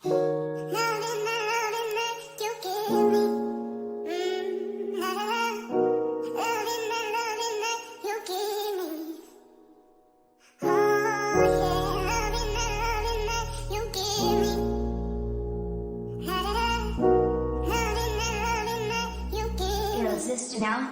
Resist now.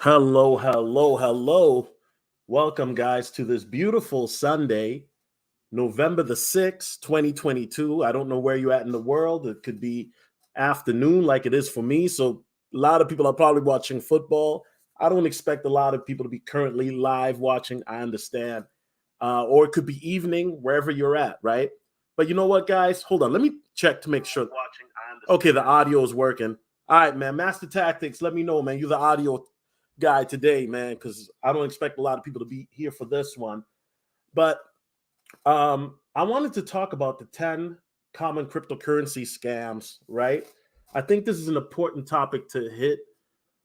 Hello, hello, hello. Welcome, guys, to this beautiful Sunday, November the 6th, 2022. I don't know where you're at in the world. It could be afternoon like it is for me. So a lot of people are probably watching football. I don't expect a lot of people to be currently live watching. I understand. Or it could be evening, wherever you're at, right? But you know what, guys? Hold on. Let me check to make sure. Okay, the audio is working. All right, man. Master Tactics, let me know, man. You're the audio guy today, man, because I don't expect a lot of people to be here for this one. But I wanted to talk about the 10 common cryptocurrency scams, right? I think this is an important topic to hit.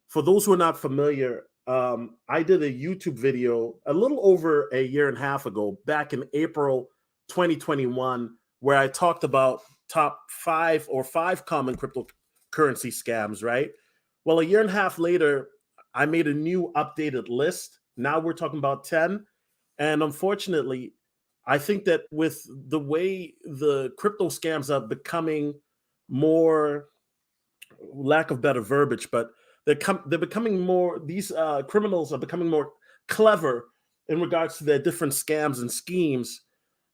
For those who are not familiar, I did a YouTube video a little over a year and a half ago, back in April 2021, where I talked about top five common cryptocurrency scams, right? Well, a year and a half later, I made a new updated list. Now we're talking about 10. And unfortunately, I think that with the way the crypto scams are becoming more, lack of better verbiage, but they're becoming more, these criminals are becoming more clever in regards to their different scams and schemes.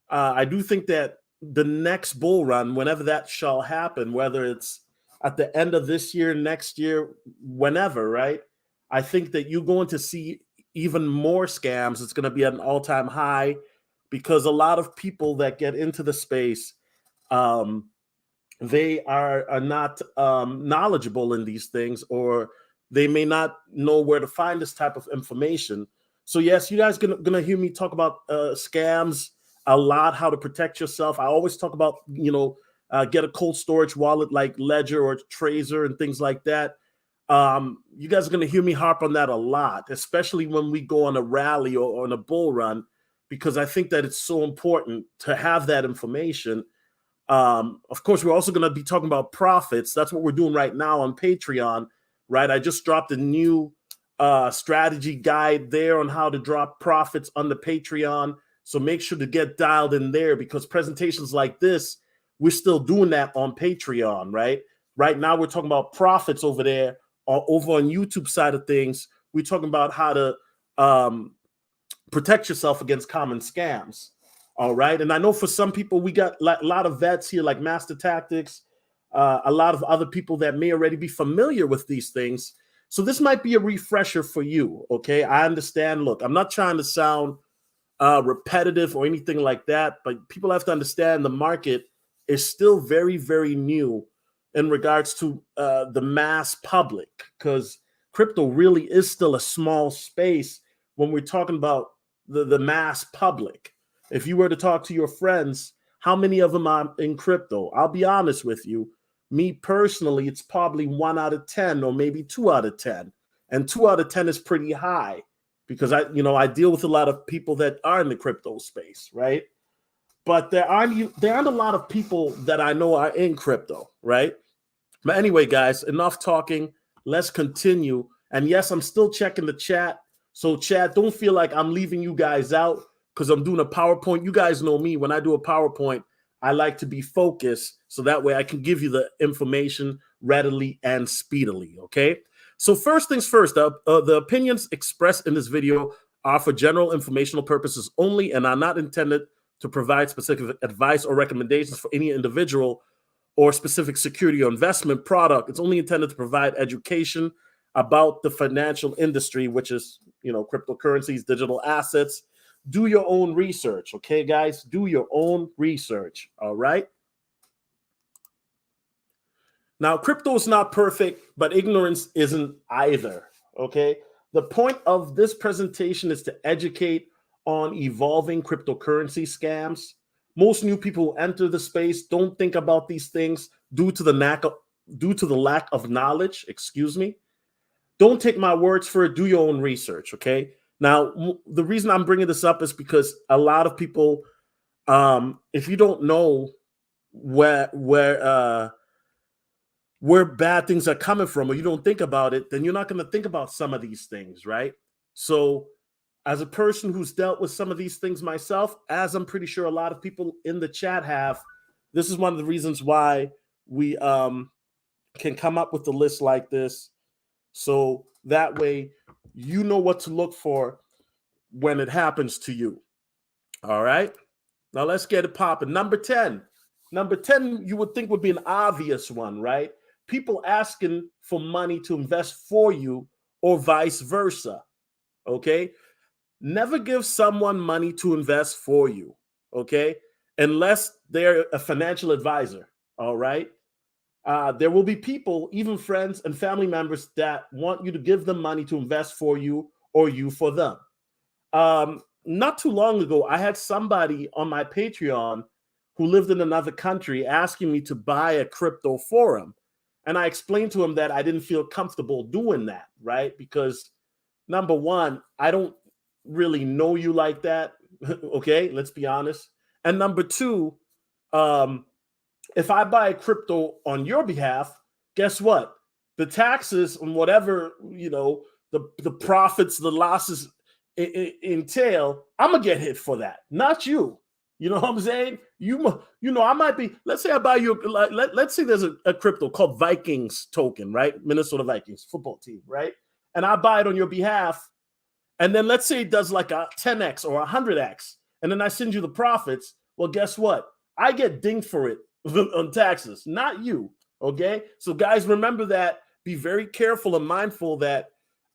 I do think that the next bull run, whenever that shall happen, whether it's at the end of this year, next year, whenever, right? I think that you're going to see even more scams. It's going to be at an all-time high because a lot of people that get into the space, they are not knowledgeable in these things, or they may not know where to find this type of information. So yes, you guys gonna hear me talk about scams a lot, how to protect yourself. I always talk about, get a cold storage wallet like Ledger or Tracer and things like that. You guys are going to hear me harp on that a lot, especially when we go on a rally or on a bull run, because I think that it's so important to have that information. Of course, we're also going to be talking about profits. That's what we're doing right now on Patreon, right? I just dropped a new strategy guide there on how to drop profits on the Patreon. So make sure to get dialed in there, because presentations like this, we're still doing that on Patreon, right? Right now, we're talking about profits over there. Over on YouTube side of things, we're talking about how to protect yourself against common scams. All right. And I know for some people, we got a lot of vets here like Master Tactics, a lot of other people that may already be familiar with these things. So this might be a refresher for you. Okay. I understand. Look, I'm not trying to sound repetitive or anything like that, but people have to understand the market is still very, very new in regards to the mass public, because crypto really is still a small space when we're talking about the mass public. If you were to talk to your friends, how many of them are in crypto? I'll be honest with you. Me personally, it's probably 1 out of 10 or maybe 2 out of 10. And 2 out of 10 is pretty high because I deal with a lot of people that are in the crypto space, right? But there aren't a lot of people that I know are in crypto, right? But anyway, guys, enough talking. Let's continue. And yes, I'm still checking the chat. So chat, don't feel like I'm leaving you guys out because I'm doing a PowerPoint. You guys know me. When I do a PowerPoint, I like to be focused so that way I can give you the information readily and speedily, okay? So first things first, the opinions expressed in this video are for general informational purposes only and are not intended to provide specific advice or recommendations for any individual or specific security or investment product. It's only intended to provide education about the financial industry, which is, cryptocurrencies, digital assets. Do your own research, okay, guys? Do your own research, all right? Now, crypto is not perfect, but ignorance isn't either, okay? The point of this presentation is to educate on evolving cryptocurrency scams. Most new people who enter the space don't think about these things due to the lack of knowledge. Excuse me. Don't take my words for it. Do your own research. Okay. Now, the reason I'm bringing this up is because a lot of people, if you don't know where bad things are coming from, or you don't think about it, then you're not going to think about some of these things, right? So, as a person who's dealt with some of these things myself, as I'm pretty sure a lot of people in the chat have, this is one of the reasons why we can come up with a list like this. So that way you know what to look for when it happens to you. All right. Now let's get it popping. Number 10. Number 10, you would think would be an obvious one, right? People asking for money to invest for you or vice versa. Okay. Never give someone money to invest for you, okay? Unless they're a financial advisor, all right? There will be people, even friends and family members, that want you to give them money to invest for you or you for them. Not too long ago, I had somebody on my Patreon who lived in another country asking me to buy a crypto for him. And I explained to him that I didn't feel comfortable doing that, right? Because number one, I don't really know you like that. Okay, let's be honest. And number two, if I buy crypto on your behalf, guess what? The taxes and whatever, the profits, the losses entail, I'm gonna get hit for that, not you. You know what I'm saying? I might be, let's say I buy you, let's say there's a crypto called Vikings token, right? Minnesota Vikings football team, right? And I buy it on your behalf. And then let's say it does like a 10x or 100x, and then I send you the profits. Well, guess what? I get dinged for it on taxes, not you. Okay. So guys, remember that. Be very careful and mindful that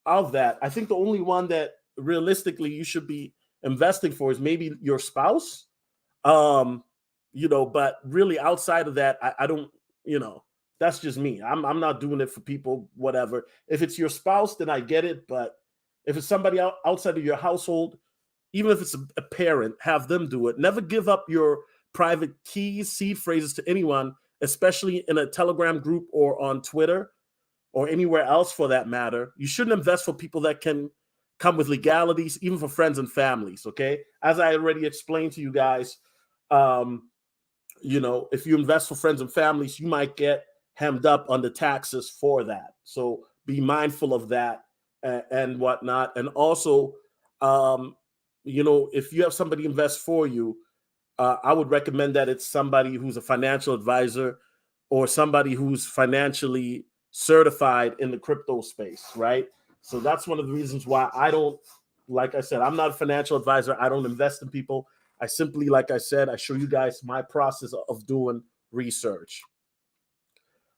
of that, I think the only one that realistically you should be investing for is maybe your spouse. Um, but really outside of that, I don't, that's just me. I'm not doing it for people, whatever. If it's your spouse, then I get it. But if it's somebody outside of your household, even if it's a parent, have them do it. Never give up your private keys, seed phrases to anyone, especially in a Telegram group or on Twitter or anywhere else for that matter. You shouldn't invest for people that can come with legalities, even for friends and families. Okay. As I already explained to you guys, um, if you invest for friends and families, you might get hemmed up on the taxes for that. So be mindful of that and whatnot. And also, if you have somebody invest for you, I would recommend that it's somebody who's a financial advisor or somebody who's financially certified in the crypto space, right? So that's one of the reasons why I don't, like I said, I'm not a financial advisor. I don't invest in people. I simply, like I said, I show you guys my process of doing research.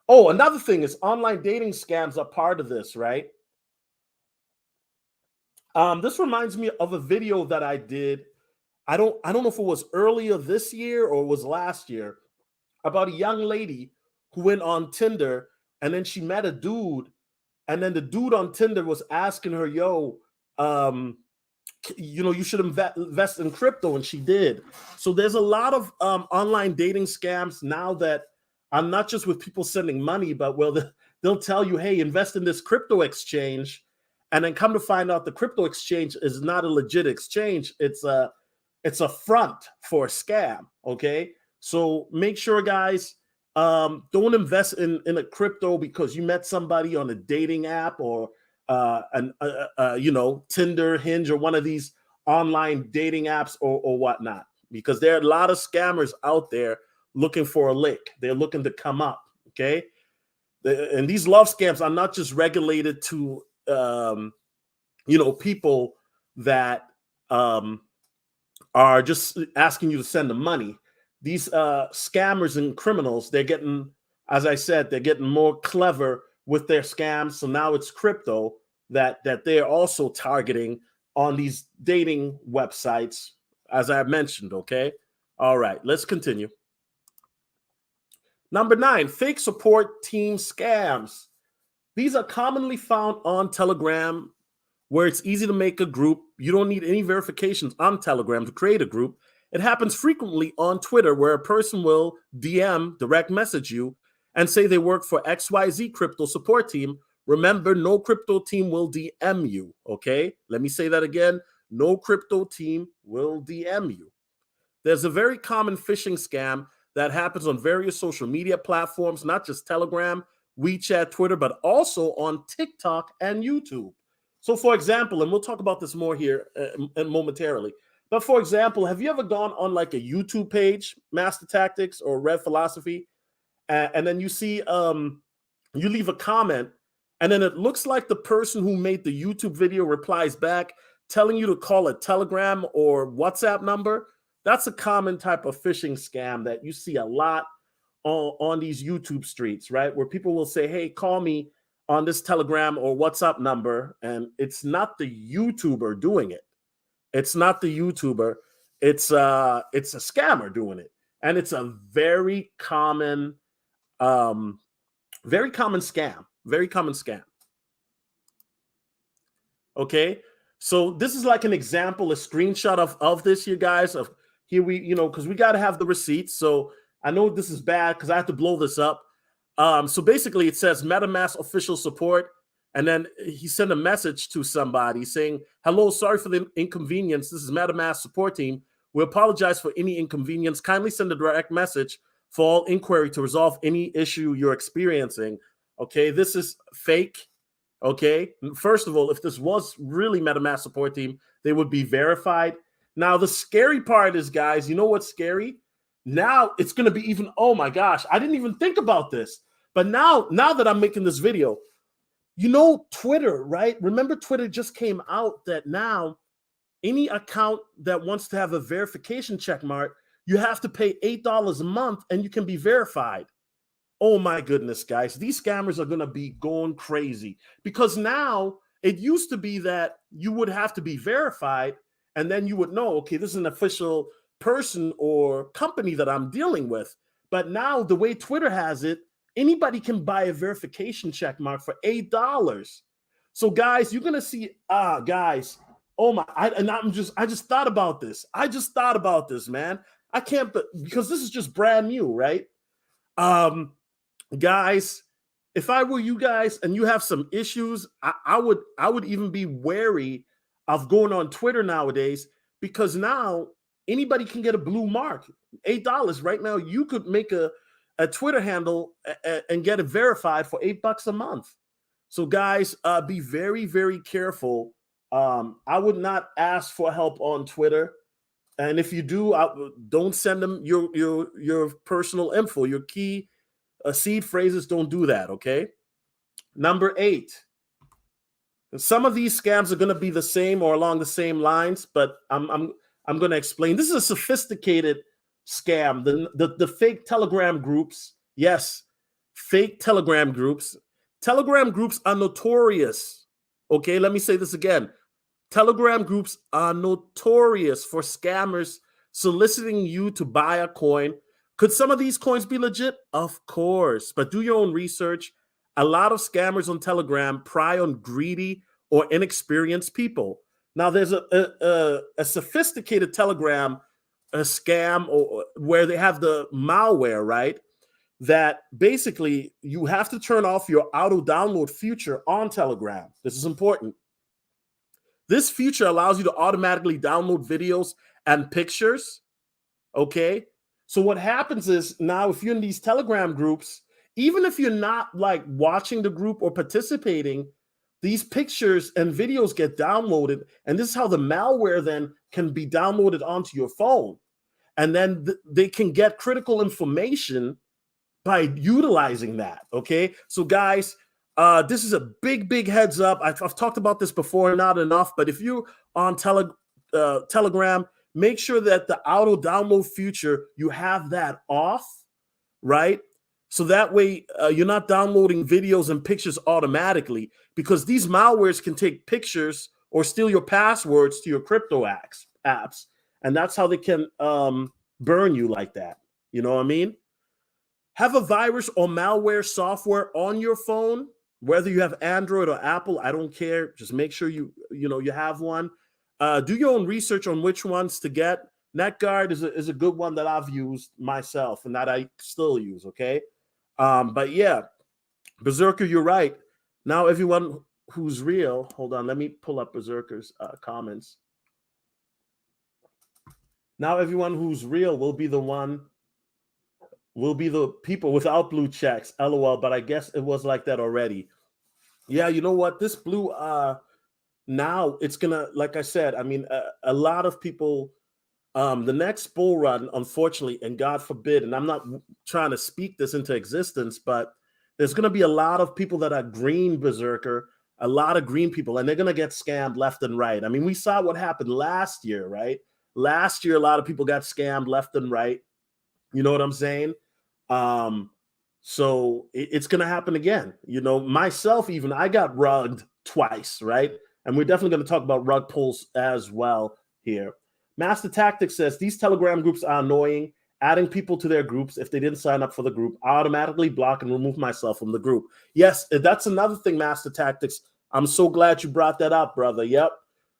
Oh, another thing is online dating scams are part of this, right? This reminds me of a video that I did. I don't know if it was earlier this year or it was last year, about a young lady who went on Tinder and then she met a dude, and then the dude on Tinder was asking her, yo, you should invest in crypto, and she did. So there's a lot of online dating scams now that are not just with people sending money, but they'll tell you, hey, invest in this crypto exchange, and then come to find out the crypto exchange is not a legit exchange. It's a front for a scam. Okay, so make sure, guys, don't invest in a crypto because you met somebody on a dating app or Tinder, Hinge, or one of these online dating apps or whatnot, because there are a lot of scammers out there looking for a lick. They're looking to come up. Okay. And these love scams are not just regulated to, people that are just asking you to send them money. These scammers and criminals, they're getting, as I said, they're getting more clever with their scams. So now it's crypto that they're also targeting on these dating websites, as I mentioned. Okay. All right, let's continue. Number 9, fake support team scams. These are commonly found on Telegram, where it's easy to make a group. You don't need any verifications on Telegram to create a group. It happens frequently on Twitter, where a person will DM, direct message you, and say they work for XYZ crypto support team. Remember, no crypto team will DM you, okay? Let me say that again. No crypto team will DM you. There's a very common phishing scam that happens on various social media platforms, not just Telegram, WeChat, Twitter, but also on TikTok and YouTube. So, for example, and we'll talk about this more here momentarily, but for example, have you ever gone on like a YouTube page, Master Tactics or Red Philosophy, and then you see you leave a comment, and then it looks like the person who made the YouTube video replies back telling you to call a Telegram or WhatsApp number? That's a common type of phishing scam that you see a lot on these YouTube streets, right? Where people will say, hey, call me on this Telegram or WhatsApp number. And it's not the YouTuber doing it. It's not the YouTuber. It's a scammer doing it. And it's a very common scam. Very common scam. Okay. So this is like an example, a screenshot of this, you guys. Of here because we got to have the receipts. So I know this is bad because I have to blow this up. So basically, it says MetaMask official support, and then he sent a message to somebody saying, "Hello, sorry for the inconvenience. This is MetaMask support team. We apologize for any inconvenience. Kindly send a direct message for all inquiry to resolve any issue you're experiencing." Okay, this is fake. Okay, first of all, if this was really MetaMask support team, they would be verified. Now, the scary part is, guys, you know what's scary? Now it's going to be even, oh my gosh, I didn't even think about this. But now that I'm making this video, Twitter, right? Remember, Twitter just came out that now any account that wants to have a verification check mark, you have to pay $8 a month and you can be verified. Oh my goodness, guys, these scammers are going to be going crazy because now It used to be that you would have to be verified, and then you would know, okay, this is an official person or company that I'm dealing with. But now the way Twitter has it, anybody can buy a verification check mark for $8. So guys, you're gonna see, guys, oh my, I just thought about this. I just thought about this, man. I can't, because this is just brand new, right? Guys, if I were you guys and you have some issues, I would even be wary of going on Twitter nowadays, because now anybody can get a blue mark. $8 right now. You could make a Twitter handle and get it verified for $8 a month. So guys, be very, very careful. I would not ask for help on Twitter. And if you do, don't send them your personal info, your key seed phrases. Don't do that, okay? Number 8. Some of these scams are going to be the same or along the same lines, but I'm going to explain. This is a sophisticated scam. The fake Telegram groups. Yes, fake Telegram groups. Telegram groups are notorious. Okay, let me say this again. Telegram groups are notorious for scammers soliciting you to buy a coin. Could some of these coins be legit? Of course, but do your own research. A lot of scammers on Telegram prey on greedy or inexperienced people. Now, there's a sophisticated Telegram scam where they have the malware, right? That basically you have to turn off your auto download feature on Telegram. This is important. This feature allows you to automatically download videos and pictures. Okay. So what happens is, now if you're in these Telegram groups, even if you're not like watching the group or participating, these pictures and videos get downloaded. And this is how the malware then can be downloaded onto your phone. And then they can get critical information by utilizing that. Okay. So guys, this is a big heads up. I've talked about this before, not enough, but if you're on Telegram, make sure that the auto download feature, you have that off, right? So that way you're not downloading videos and pictures automatically, because these malwares can take pictures or steal your passwords to your crypto apps. And that's how they can burn you like that. You know what I mean? Have a virus or malware software on your phone, whether you have Android or Apple, I don't care. Just make sure you have one. Do your own research on which ones to get. NetGuard is a good one that I've used myself and that I still use, okay? But yeah, Berserker, you're right. Now everyone who's real, hold on, let me pull up Berserker's comments. Now everyone who's real will be the people without blue checks, LOL, but I guess it was like that already. Yeah, you know what? This blue, now it's gonna, like I said, I mean, a lot of people, the next bull run, unfortunately, and God forbid, and I'm not trying to speak this into existence, but there's gonna be a lot of people that are green, Berserker, a lot of green people, and they're gonna get scammed left and right. I mean, we saw what happened last year, right? Last year, a lot of people got scammed left and right. You know what I'm saying? So it's going to happen again. You know, myself, even I got rugged twice, right? And we're definitely going to talk about rug pulls as well here. Master Tactics says these Telegram groups are annoying. Adding people to their groups, if they didn't sign up for the group, I automatically block and remove myself from the group. Yes, that's another thing, Master Tactics. I'm so glad you brought that up, brother. Yep.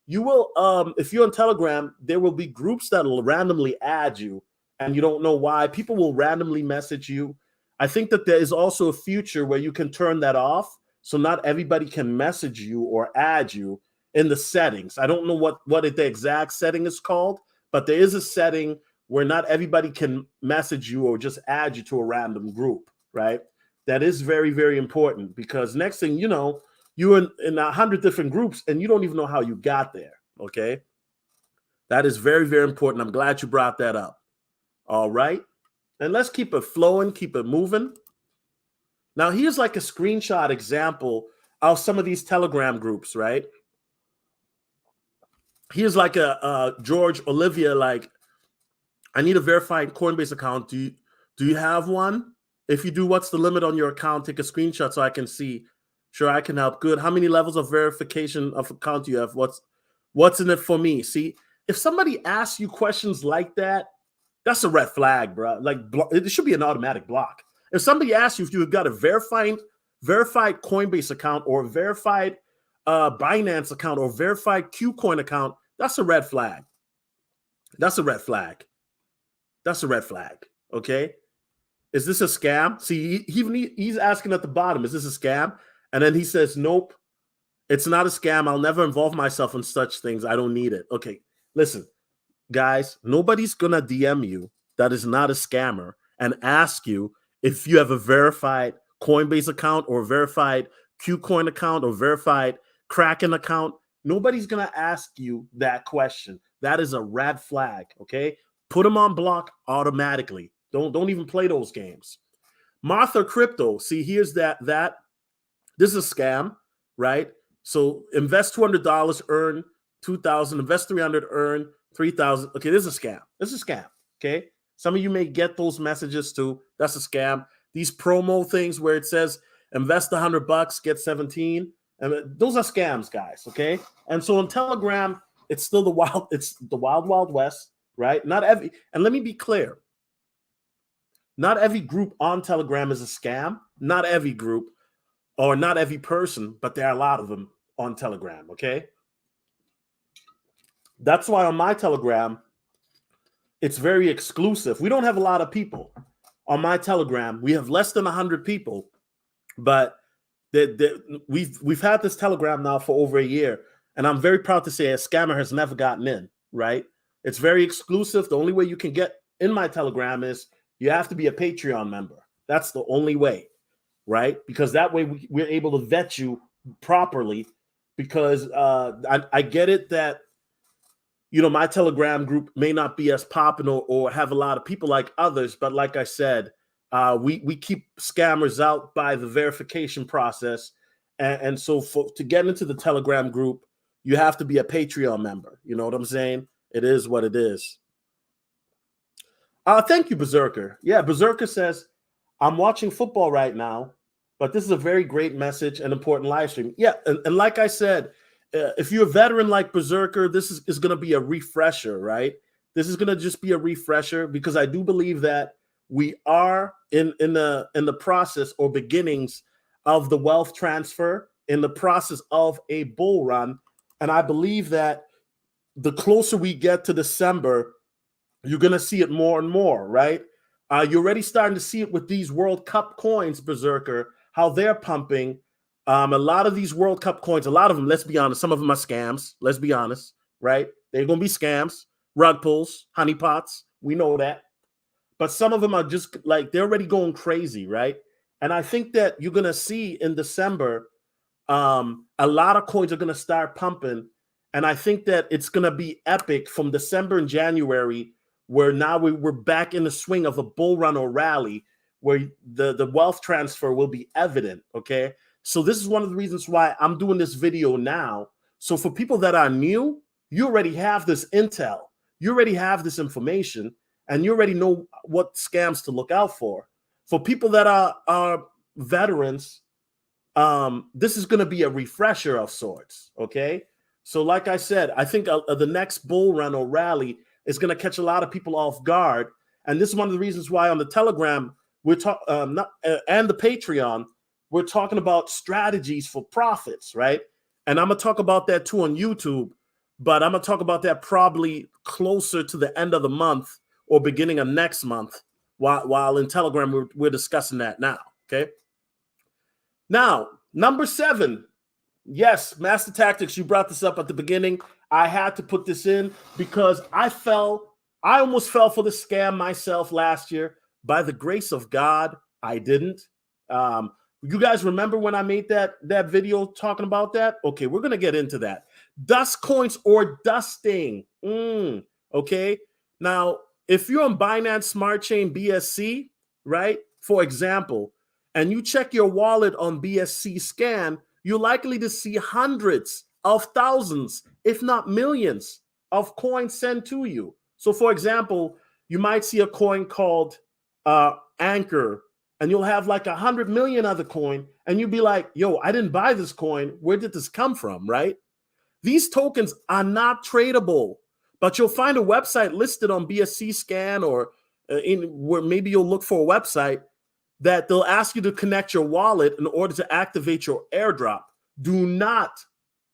You will, if you're on Telegram, there will be groups that will randomly add you, and you don't know why. People will randomly message you. I think that there is also a feature where you can turn that off, so not everybody can message you or add you in the settings. I don't know what the exact setting is called, but there is a setting where not everybody can message you or just add you to a random group, right? That is very, very important, because next thing you know, you're in 100 different groups and you don't even know how you got there, okay? That is very, very important. I'm glad you brought that up. All right. And let's keep it flowing, keep it moving. Now, here's like a screenshot example of some of these Telegram groups, right? Here's like a George Olivia, like, I need a verified Coinbase account. Do you have one? If you do, what's the limit on your account? Take a screenshot so I can see. Sure, I can help. Good. How many levels of verification of account do you have? What's in it for me? See, if somebody asks you questions like that, that's a red flag, bro. Like, it should be an automatic block. If somebody asks you if you've got a verified Coinbase account or a verified Binance account or verified Qcoin account, that's a red flag. That's a red flag. That's a red flag. Okay. Is this a scam? See, he's asking at the bottom, is this a scam? And then he says, nope, it's not a scam. I'll never involve myself in such things. I don't need it. Okay. Listen, guys, nobody's going to DM you that is not a scammer and ask you if you have a verified Coinbase account or verified Qcoin account or verified Kraken account. Nobody's going to ask you that question. That is a red flag, okay? Put them on block automatically. Don't even play those games. Martha Crypto, see, here's that. This is a scam, right? So invest $200, earn $2,000. Invest $300, earn $3,000. Okay, this is a scam. This is a scam, okay? Some of you may get those messages too. That's a scam. These promo things where it says invest $100, get 17. And those are scams, guys, okay? And so on Telegram, it's still the wild west, right? And let me be clear. Not every group on Telegram is a scam. Not every group or not every person, but there are a lot of them on Telegram, okay? That's why on my Telegram, it's very exclusive. We don't have a lot of people on my Telegram. We have less than 100 people, but we've had this Telegram now for over a year, and I'm very proud to say a scammer has never gotten in, right? It's very exclusive. The only way you can get in my Telegram is you have to be a Patreon member. That's the only way, right? Because that way we're able to vet you properly, because I get it that, you know, my Telegram group may not be as popular or have a lot of people like others, but like I said, we keep scammers out by the verification process. And so to get into the Telegram group, you have to be a Patreon member. You know what I'm saying? It is what it is. Thank you, Berserker. Yeah, Berserker says, I'm watching football right now, but this is a very great message and important live stream. Yeah, and like I said, if you're a veteran like Berserker, this is going to be a refresher, right? This is going to just be a refresher, because I do believe that we are in the process or beginnings of the wealth transfer, in the process of a bull run. And I believe that the closer we get to December, you're going to see it more and more, right? You're already starting to see it with these World Cup coins, Berserker, how they're pumping. A lot of these World Cup coins, a lot of them, let's be honest, some of them are scams. Let's be honest, right? They're going to be scams, rug pulls, honeypots. We know that. But some of them are just like, they're already going crazy, right? And I think that you're going to see in December, a lot of coins are going to start pumping. And I think that it's going to be epic from December and January, where now we're back in the swing of a bull run or rally, where the wealth transfer will be evident, okay? So this is one of the reasons why I'm doing this video now. So for people that are new, you already have this intel. You already have this information, and you already know what scams to look out for. For people that are veterans, this is going to be a refresher of sorts, okay? So like I said, I think the next bull run or rally is going to catch a lot of people off guard. And this is one of the reasons why on the Telegram, and the Patreon, we're talking about strategies for profits, right? And I'm going to talk about that too on YouTube, but I'm going to talk about that probably closer to the end of the month or beginning of next month, while in Telegram, we're discussing that now, okay? Now, number 7. Yes, Master Tactics, you brought this up at the beginning. I had to put this in because I almost fell for the scam myself last year. By the grace of God, I didn't. You guys remember when I made that video talking about that? Okay, we're going to get into that. Dust coins or dusting. Okay. Now, if you're on Binance Smart Chain BSC, right, for example, and you check your wallet on BSC Scan, you're likely to see hundreds of thousands, if not millions, of coins sent to you. So, for example, you might see a coin called Anchor, and you'll have like 100 million other coin, and you'll be like, yo, I didn't buy this coin. Where did this come from, right? These tokens are not tradable, but you'll find a website listed on BSC Scan or in where maybe you'll look for a website that they'll ask you to connect your wallet in order to activate your airdrop. Do not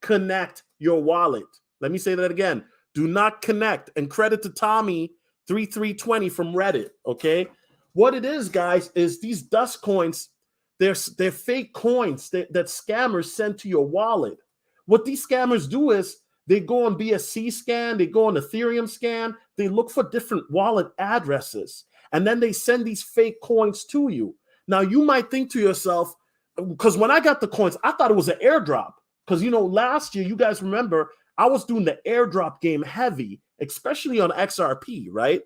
connect your wallet. Let me say that again. Do not connect. And credit to Tommy3320 from Reddit, okay? What it is, guys, is these dust coins, they're fake coins that scammers send to your wallet. What these scammers do is they go on BSC Scan, they go on Ethereum Scan, they look for different wallet addresses, and then they send these fake coins to you. Now, you might think to yourself, because when I got the coins, I thought it was an airdrop. Because, last year, you guys remember, I was doing the airdrop game heavy, especially on XRP, right?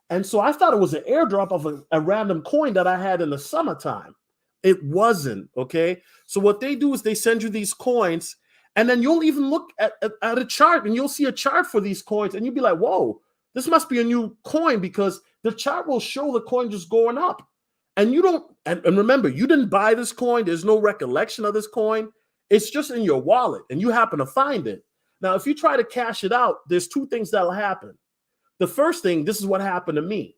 And so I thought it was an airdrop of a random coin that I had in the summertime. It wasn't, okay? So what they do is they send you these coins, and then you'll even look at a chart, and you'll see a chart for these coins, and you'll be like, whoa, this must be a new coin, because the chart will show the coin just going up. And you don't, and remember, you didn't buy this coin. There's no recollection of this coin. It's just in your wallet, and you happen to find it. Now, if you try to cash it out, there's two things that'll happen. The first thing, this is what happened to me.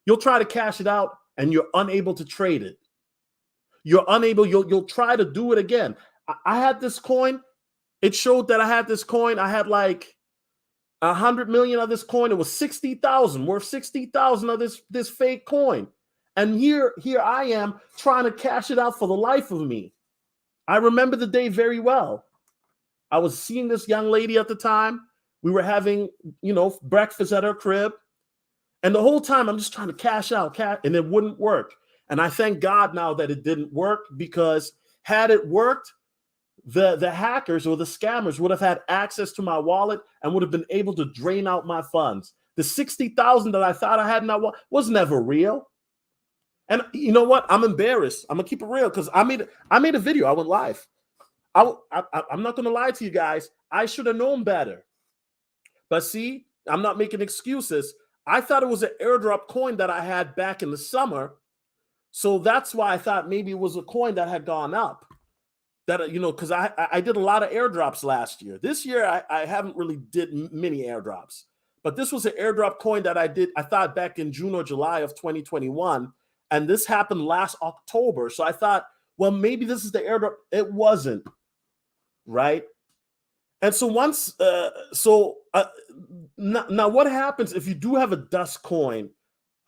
You'll try to cash it out, and you're unable to trade it. You're unable, you'll try to do it again. I had this coin. It showed that I had this coin. I had like 100 million of this coin. It was 60,000, worth 60,000 of this fake coin. And here I am trying to cash it out for the life of me. I remember the day very well. I was seeing this young lady at the time. We were having, breakfast at her crib. And the whole time I'm just trying to cash out, and it wouldn't work. And I thank God now that it didn't work, because had it worked, the hackers or the scammers would have had access to my wallet and would have been able to drain out my funds. The 60,000 that I thought I had in that wallet was never real. And you know what? I'm embarrassed. I'm gonna keep it real, because I made a video. I went live. I'm not gonna lie to you guys. I should have known better. But see, I'm not making excuses. I thought it was an airdrop coin that I had back in the summer. So that's why I thought maybe it was a coin that had gone up. That, because I did a lot of airdrops last year. This year, I haven't really did many airdrops. But this was an airdrop coin that I thought back in June or July of 2021. And this happened last October. So I thought, well, maybe this is the airdrop. It wasn't, right? And so now what happens if you do have a dust coin?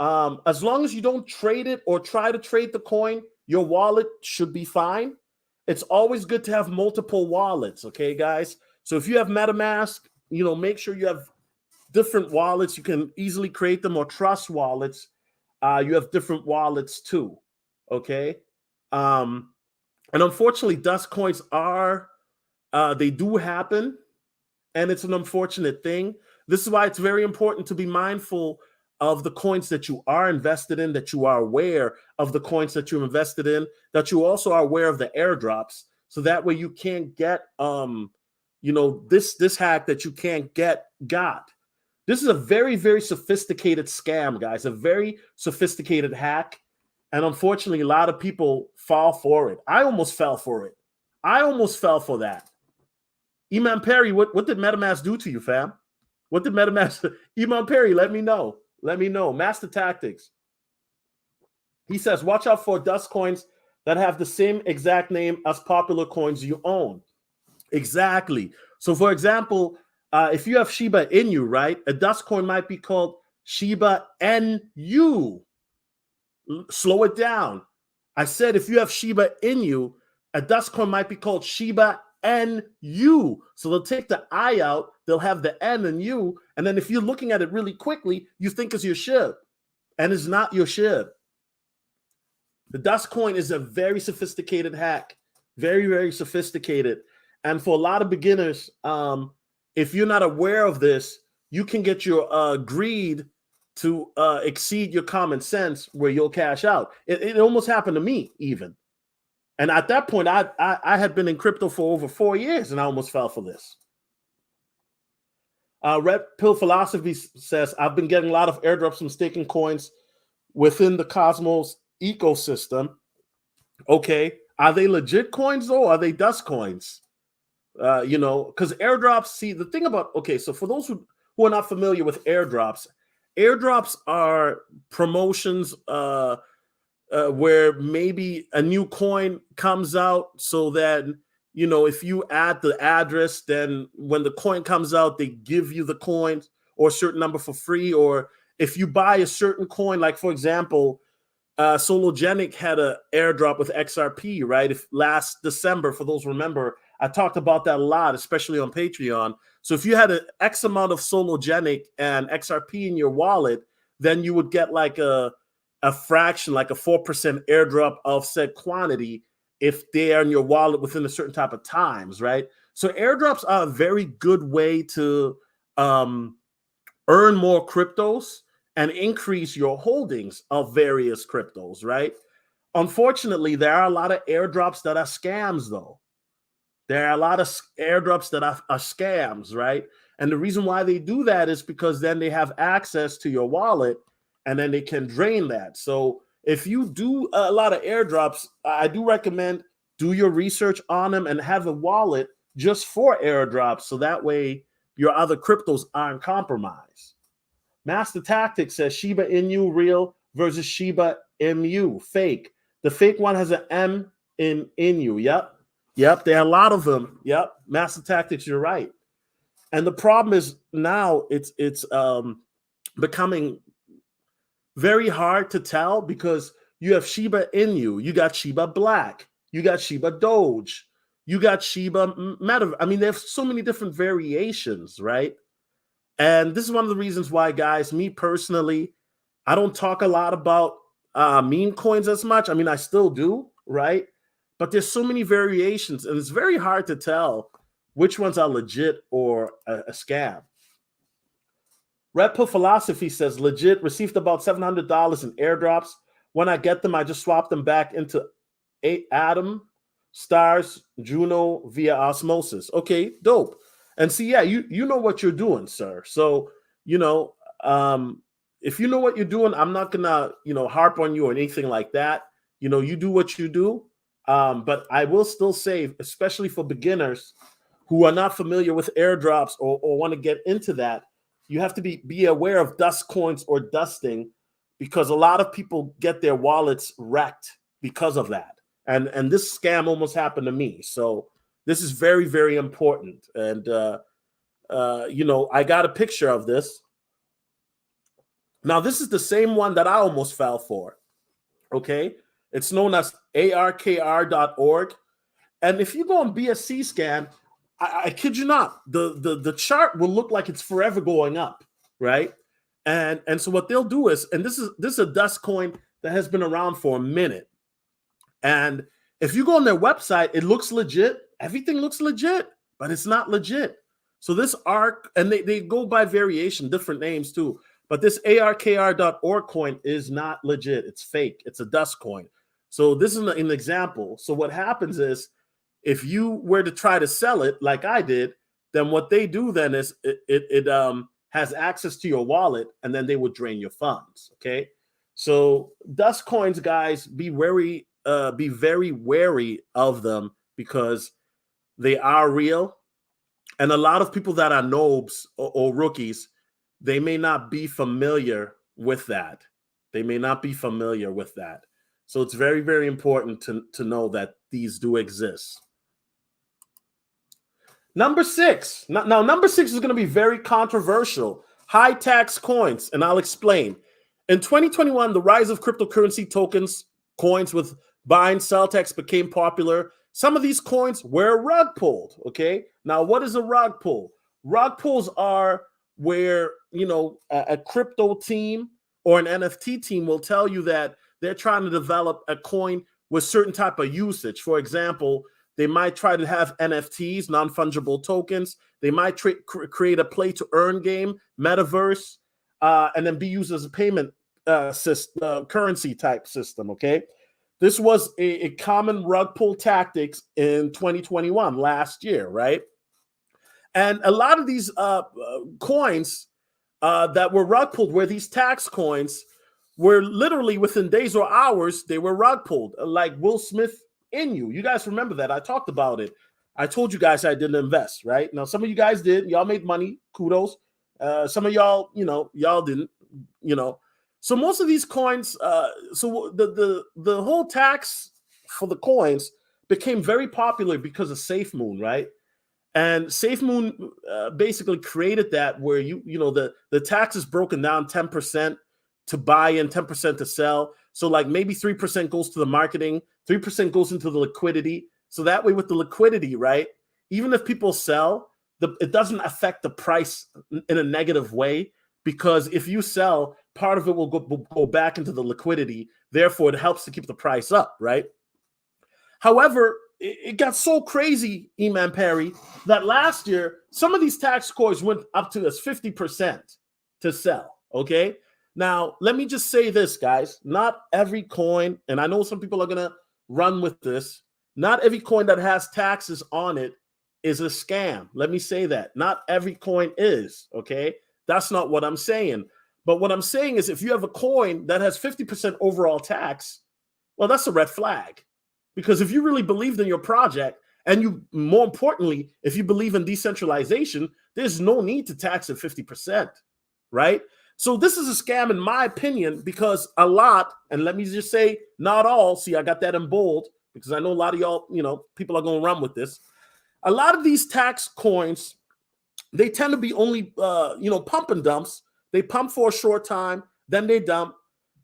As long as you don't trade it or try to trade the coin, your wallet should be fine. It's always good to have multiple wallets, okay, guys? So if you have MetaMask, make sure you have different wallets. You can easily create them, or trust wallets. You have different wallets too, okay? And unfortunately, dust coins they do happen, and it's an unfortunate thing. This is why it's very important to be mindful of the coins that you are invested in, that you are aware of the coins that you're invested in, that you also are aware of the airdrops, so that way you can't get, this hack that you can't got. This is a very, very sophisticated scam, guys, a very sophisticated hack. And unfortunately, a lot of people fall for it. I almost fell for it. I almost fell for that. Iman Perry, what did MetaMask do to you, fam? What did MetaMask? Iman Perry, let me know. Let me know. Master Tactics. He says, watch out for dust coins that have the same exact name as popular coins you own. Exactly. So, for example, if you have Shiba Inu, right, a dust coin might be called Shiba NU. Slow it down. I said if you have Shiba Inu, a dust coin might be called Shiba NU. So they'll take the I out, they'll have the N and U, and then if you're looking at it really quickly, you think it's your SHIB, and it's not your SHIB. The dust coin is a very sophisticated hack, very, very sophisticated. And for a lot of beginners, if you're not aware of this, you can get your greed to exceed your common sense, where you'll cash out. It almost happened to me even. And at that point, I had been in crypto for over 4 years, and I almost fell for this. Red Pill Philosophy says, I've been getting a lot of airdrops from staking coins within the Cosmos ecosystem. Okay, are they legit coins though? Are they dust coins? Because airdrops, see, the thing about, okay, so for those who are not familiar with airdrops, airdrops are promotions where maybe a new coin comes out, so that, if you add the address, then when the coin comes out, they give you the coin or a certain number for free. Or if you buy a certain coin, like for example, Sologenic had an airdrop with XRP, right? If last December, for those who remember, I talked about that a lot, especially on Patreon. So if you had an X amount of Sologenic and XRP in your wallet, then you would get like a fraction, like a 4% airdrop of said quantity if they are in your wallet within a certain type of times, right? So airdrops are a very good way to earn more cryptos and increase your holdings of various cryptos, right? Unfortunately, there are a lot of airdrops that are scams, though. There are a lot of airdrops that are scams, right? And the reason why they do that is because then they have access to your wallet and then they can drain that. So if you do a lot of airdrops, I do recommend do your research on them and have a wallet just for airdrops, so that way your other cryptos aren't compromised. Master Tactics says Shiba Inu real versus Shiba Mu fake. The fake one has an M in Inu. Yep. There are a lot of them. Yep. Master Tactics, you're right. And the problem is now it's becoming very hard to tell, because you have Shiba Inu, you got Shiba Black, you got Shiba Doge, you got Shiba Meta. I mean, there's so many different variations, right? And this is one of the reasons why, guys, me personally, I don't talk a lot about meme coins as much. I mean, I still do, right? But there's so many variations, and it's very hard to tell which ones are legit or a scam. Red Pill Philosophy says, legit, received about $700 in airdrops. When I get them, I just swap them back into Atom, Stars, Juno via osmosis. Okay, dope. And see, yeah, you know what you're doing, sir. So, if you know what you're doing, I'm not gonna, harp on you or anything like that. You do what you do. But I will still say, especially for beginners who are not familiar with airdrops or want to get into that, you have to be aware of dust coins or dusting, because a lot of people get their wallets wrecked because of that. And this scam almost happened to me. So this is very, very important. And, I got a picture of this. Now, this is the same one that I almost fell for. Okay. It's known as arkr.org. And if you go on BSC scan, I kid you not, the chart will look like it's forever going up, right? And so what they'll do is, and this is a dust coin that has been around for a minute. And if you go on their website, it looks legit. Everything looks legit, but it's not legit. So this ARK, and they go by variation, different names too. But this arkr.org coin is not legit. It's fake. It's a dust coin. So this is an example. So what happens is, if you were to try to sell it like I did, then what they do then is it has access to your wallet, and then they would drain your funds. Okay. So dust coins, guys, be very wary of them, because they are real. And a lot of people that are noobs or rookies, they may not be familiar with that. They may not be familiar with that. So it's very, very important to know that these do exist. Number 6. Now, number 6 is going to be very controversial. High tax coins, and I'll explain. In 2021, the rise of cryptocurrency tokens, coins with buy and sell tax, became popular. Some of these coins were rug pulled. Okay. Now, what is a rug pull? Rug pulls are where, a crypto team or an NFT team will tell you that they're trying to develop a coin with certain type of usage. For example, they might try to have NFTs, non-fungible tokens. They might create a play-to-earn game, metaverse, and then be used as a payment currency type system, okay? This was a common rug pull tactics in 2021, last year, right? And a lot of these coins that were rug pulled were these tax coins where literally within days or hours, they were rug pulled, like Will Smith in you. You guys remember that. I talked about it. I told you guys I didn't invest, right? Now, some of you guys did. Y'all made money. Kudos. Some of y'all, y'all didn't, So most of these coins, so the whole tax for the coins became very popular because of SafeMoon, right? And SafeMoon basically created that where the tax is broken down 10% to buy and 10% to sell. So like maybe 3% goes to the marketing, 3% goes into the liquidity. So that way with the liquidity, right? Even if people sell, it doesn't affect the price in a negative way, because if you sell, part of it will go back into the liquidity. Therefore, it helps to keep the price up, right? However, it got so crazy, Eman Perry, that last year, some of these tax coins went up to as 50% to sell, okay? Now, let me just say this, guys. Not every coin, and I know some people are going to run with this, not every coin that has taxes on it is a scam. Let me say that. Not every coin is, okay? That's not what I'm saying. But what I'm saying is if you have a coin that has 50% overall tax, well, that's a red flag. Because if you really believed in your project, and you, more importantly, if you believe in decentralization, there's no need to tax at 50%, right? So this is a scam in my opinion, because a lot, and let me just say not all, see, I got that in bold because I know a lot of y'all, people are going to run with this. A lot of these tax coins, they tend to be only, pump and dumps. They pump for a short time, then they dump,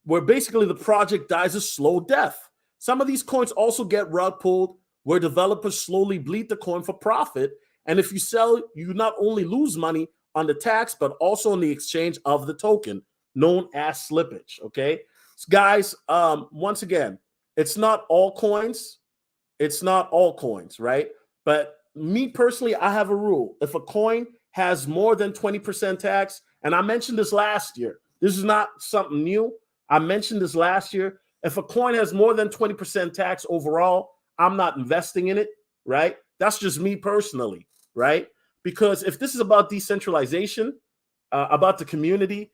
where basically the project dies a slow death. Some of these coins also get rug pulled, where developers slowly bleed the coin for profit. And if you sell, you not only lose money on the tax, but also on the exchange of the token, known as slippage, okay? So guys, once again, it's not all coins. It's not all coins, right? But me personally, I have a rule. If a coin has more than 20% tax, and I mentioned this last year, this is not something new. I mentioned this last year. If a coin has more than 20% tax overall, I'm not investing in it, right? That's just me personally, right? Because if this is about decentralization, about the community,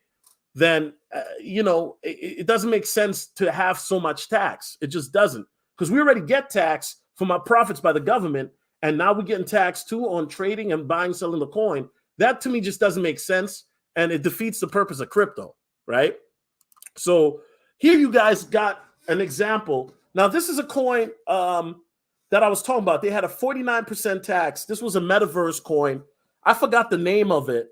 then, it doesn't make sense to have so much tax. It just doesn't. Because we already get tax from our profits by the government, and now we're getting taxed too on trading and buying, selling the coin. That to me just doesn't make sense, and it defeats the purpose of crypto, right? So here you guys got an example. Now, this is a coin that I was talking about. They had a 49% tax. This was a metaverse coin. I forgot the name of it.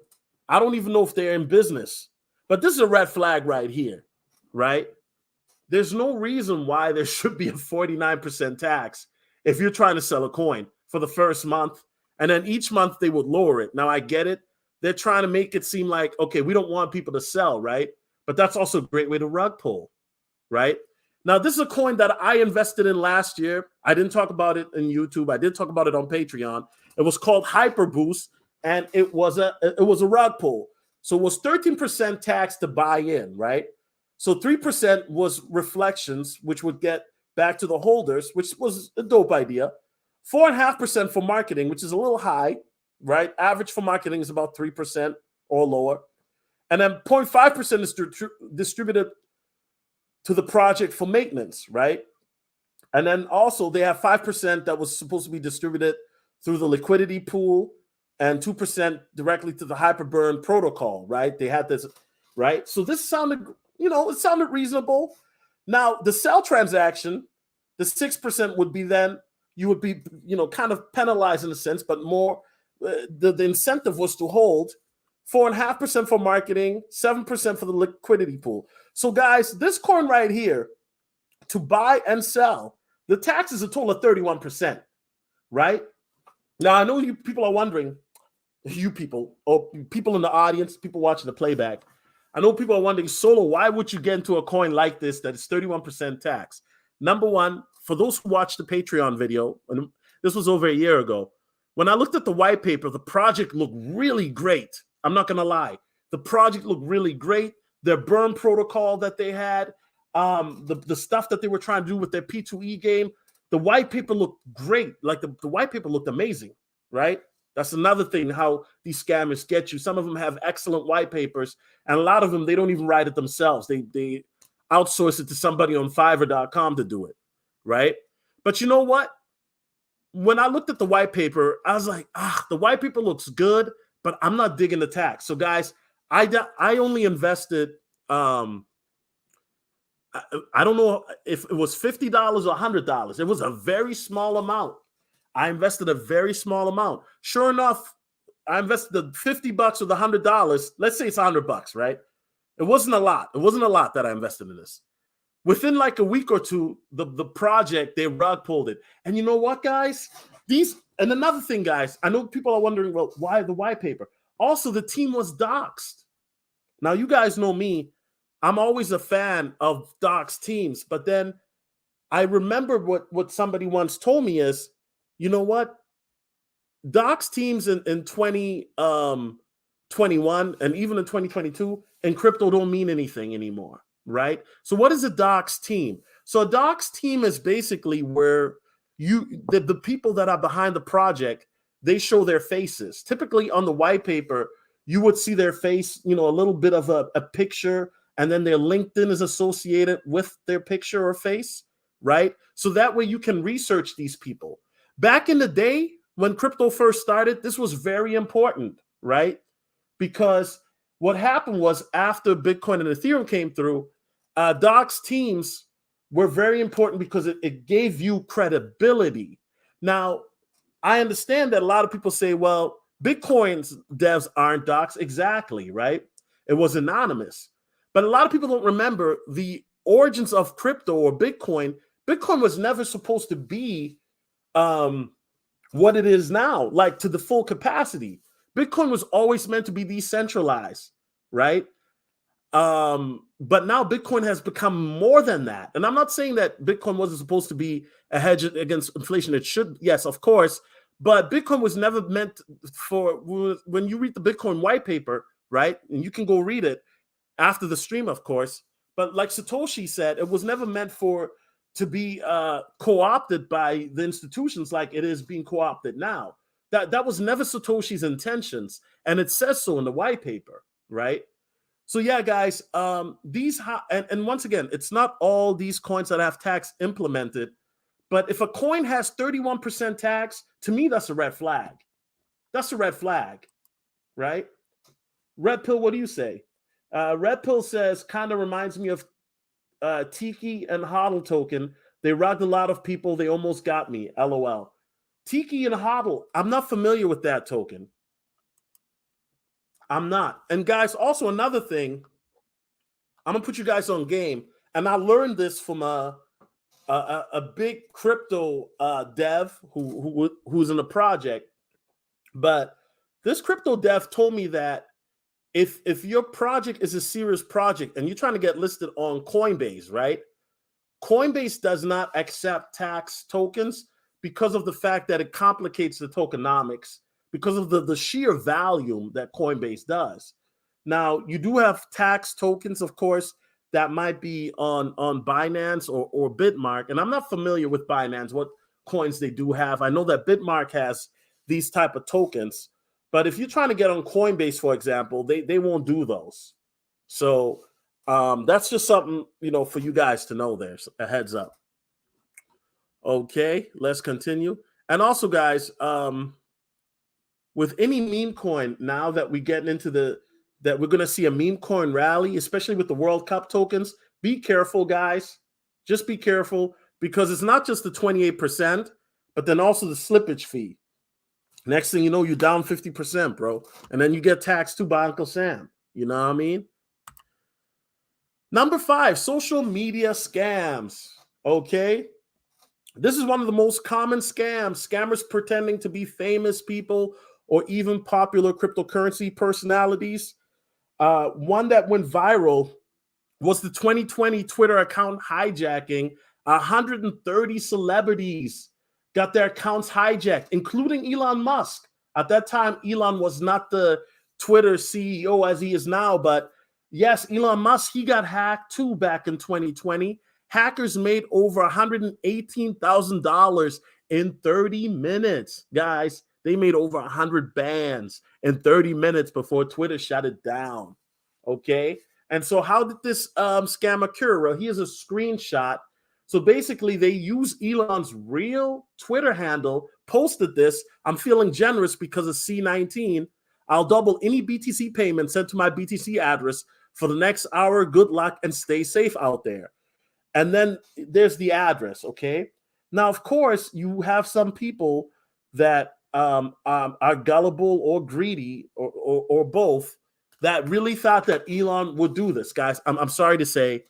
I don't even know if they're in business. But this is a red flag right here, right? There's no reason why there should be a 49% tax if you're trying to sell a coin for the first month. And then each month they would lower it. Now, I get it. They're trying to make it seem like, okay, we don't want people to sell, right? But that's also a great way to rug pull, right? Now, this is a coin that I invested in last year. I didn't talk about it in YouTube. I did talk about it on Patreon. It was called Hyperboost, and it was a rug pull. So it was 13% tax to buy in, right? So 3% was reflections, which would get back to the holders, which was a dope idea. 4.5% for marketing, which is a little high, right? Average for marketing is about 3% or lower. And then 0.5% is distributed to the project for maintenance, right? And then also they have 5% that was supposed to be distributed through the liquidity pool and 2% directly to the Hyperburn protocol, right? They had this, right? So this sounded, it sounded reasonable. Now, the sell transaction, the 6% would be then, you would be, kind of penalized in a sense, but more, the incentive was to hold 4.5% for marketing, 7% for the liquidity pool. So guys, this coin right here, to buy and sell, the tax is a total of 31%, right? Now, I know you people are wondering, you people, or people in the audience, people watching the playback, I know people are wondering, Solo, why would you get into a coin like this that is 31% tax? Number one, for those who watched the Patreon video, and this was over a year ago, when I looked at the white paper, the project looked really great. I'm not going to lie. The project looked really great. Their burn protocol that they had, the stuff that they were trying to do with their P2E game, the white paper looked great. Like the white paper looked amazing, right? That's another thing, how these scammers get you. Some of them have excellent white papers, and a lot of them, they don't even write it themselves. outsource it to somebody on Fiverr.com to do it, right? But you know what? When I looked at the white paper, I was like, the white paper looks good, but I'm not digging the tax. So guys, I only invested, I don't know if it was $50 or $100. It was a very small amount. I invested a very small amount. Sure enough, I invested the $50 or the $100. Let's say it's $100, right? It wasn't a lot. It wasn't a lot that I invested in this. Within like a week or two, the project, they rug pulled it. And you know what, guys? And another thing, guys, I know people are wondering, well, why the white paper? Also, the team was doxxed. Now, you guys know me. I'm always a fan of doxxed teams. But then I remember what somebody once told me is, you know what? Doxxed teams in 2021 and even in 2022 in crypto don't mean anything anymore, right? So what is a doxxed team? So a doxxed team is basically where the people that are behind the project, they show their faces. Typically on the white paper, you would see their face, a little bit of a picture, and then their LinkedIn is associated with their picture or face, right? So that way you can research these people. Back in the day, when crypto first started, this was very important, right? Because what happened was after Bitcoin and Ethereum came through, doxed teams were very important because it gave you credibility. Now, I understand that a lot of people say, well, Bitcoin's devs aren't doxed. Exactly, right? It was anonymous. But a lot of people don't remember the origins of crypto or Bitcoin. Bitcoin was never supposed to be what it is now, like to the full capacity. Bitcoin was always meant to be decentralized, right? But now Bitcoin has become more than that. And I'm not saying that Bitcoin wasn't supposed to be a hedge against inflation. It should, yes, of course. But Bitcoin was never meant for, when you read the Bitcoin white paper, right? And you can go read it after the stream, of course. But like Satoshi said, it was never meant to be co-opted by the institutions like it is being co-opted now. That was never Satoshi's intentions, and it says so in the white paper, right? So yeah, guys, and once again, it's not all these coins that have tax implemented, but if a coin has 31% tax, to me, that's a red flag. That's a red flag, right? Red Pill, what do you say? Red Pill says, kind of reminds me of Tiki and HODL token. They rugged a lot of people. They almost got me. LOL. Tiki and HODL. I'm not familiar with that token. I'm not. And guys, also another thing. I'm gonna put you guys on game. And I learned this from a big crypto dev who's in the project. But this crypto dev told me that if your project is a serious project and you're trying to get listed on Coinbase, right? Coinbase does not accept tax tokens because of the fact that it complicates the tokenomics because of the sheer volume that Coinbase does. Now, you do have tax tokens, of course, that might be on Binance or Bitmark. And I'm not familiar with Binance, what coins they do have. I know that Bitmark has these type of tokens. But if you're trying to get on Coinbase, for example, they won't do those. So that's just something, for you guys to know there. So a heads up. Okay, let's continue. And also, guys, with any meme coin, now that we're getting into that we're going to see a meme coin rally, especially with the World Cup tokens, be careful, guys. Just be careful because it's not just the 28%, but then also the slippage fee. Next thing you know, you're down 50%, bro. And then you get taxed too by Uncle Sam. You know what I mean? Number 5, social media scams. Okay. This is one of the most common scams. Scammers pretending to be famous people or even popular cryptocurrency personalities. One that went viral was the 2020 Twitter account hijacking. 130 celebrities got their accounts hijacked, including Elon Musk. At that time, Elon was not the Twitter CEO as he is now, but yes, Elon Musk, he got hacked too back in 2020. Hackers made over $118,000 in 30 minutes. Guys, they made over 100 bans in 30 minutes before Twitter shut it down. Okay? And so how did this scam occur? Well, here's a screenshot. So basically, they use Elon's real Twitter handle, posted this. I'm feeling generous because of C19. I'll double any BTC payment sent to my BTC address for the next hour. Good luck and stay safe out there. And then there's the address, okay? Now, of course, you have some people that are gullible or greedy or both that really thought that Elon would do this, guys. I'm sorry to say,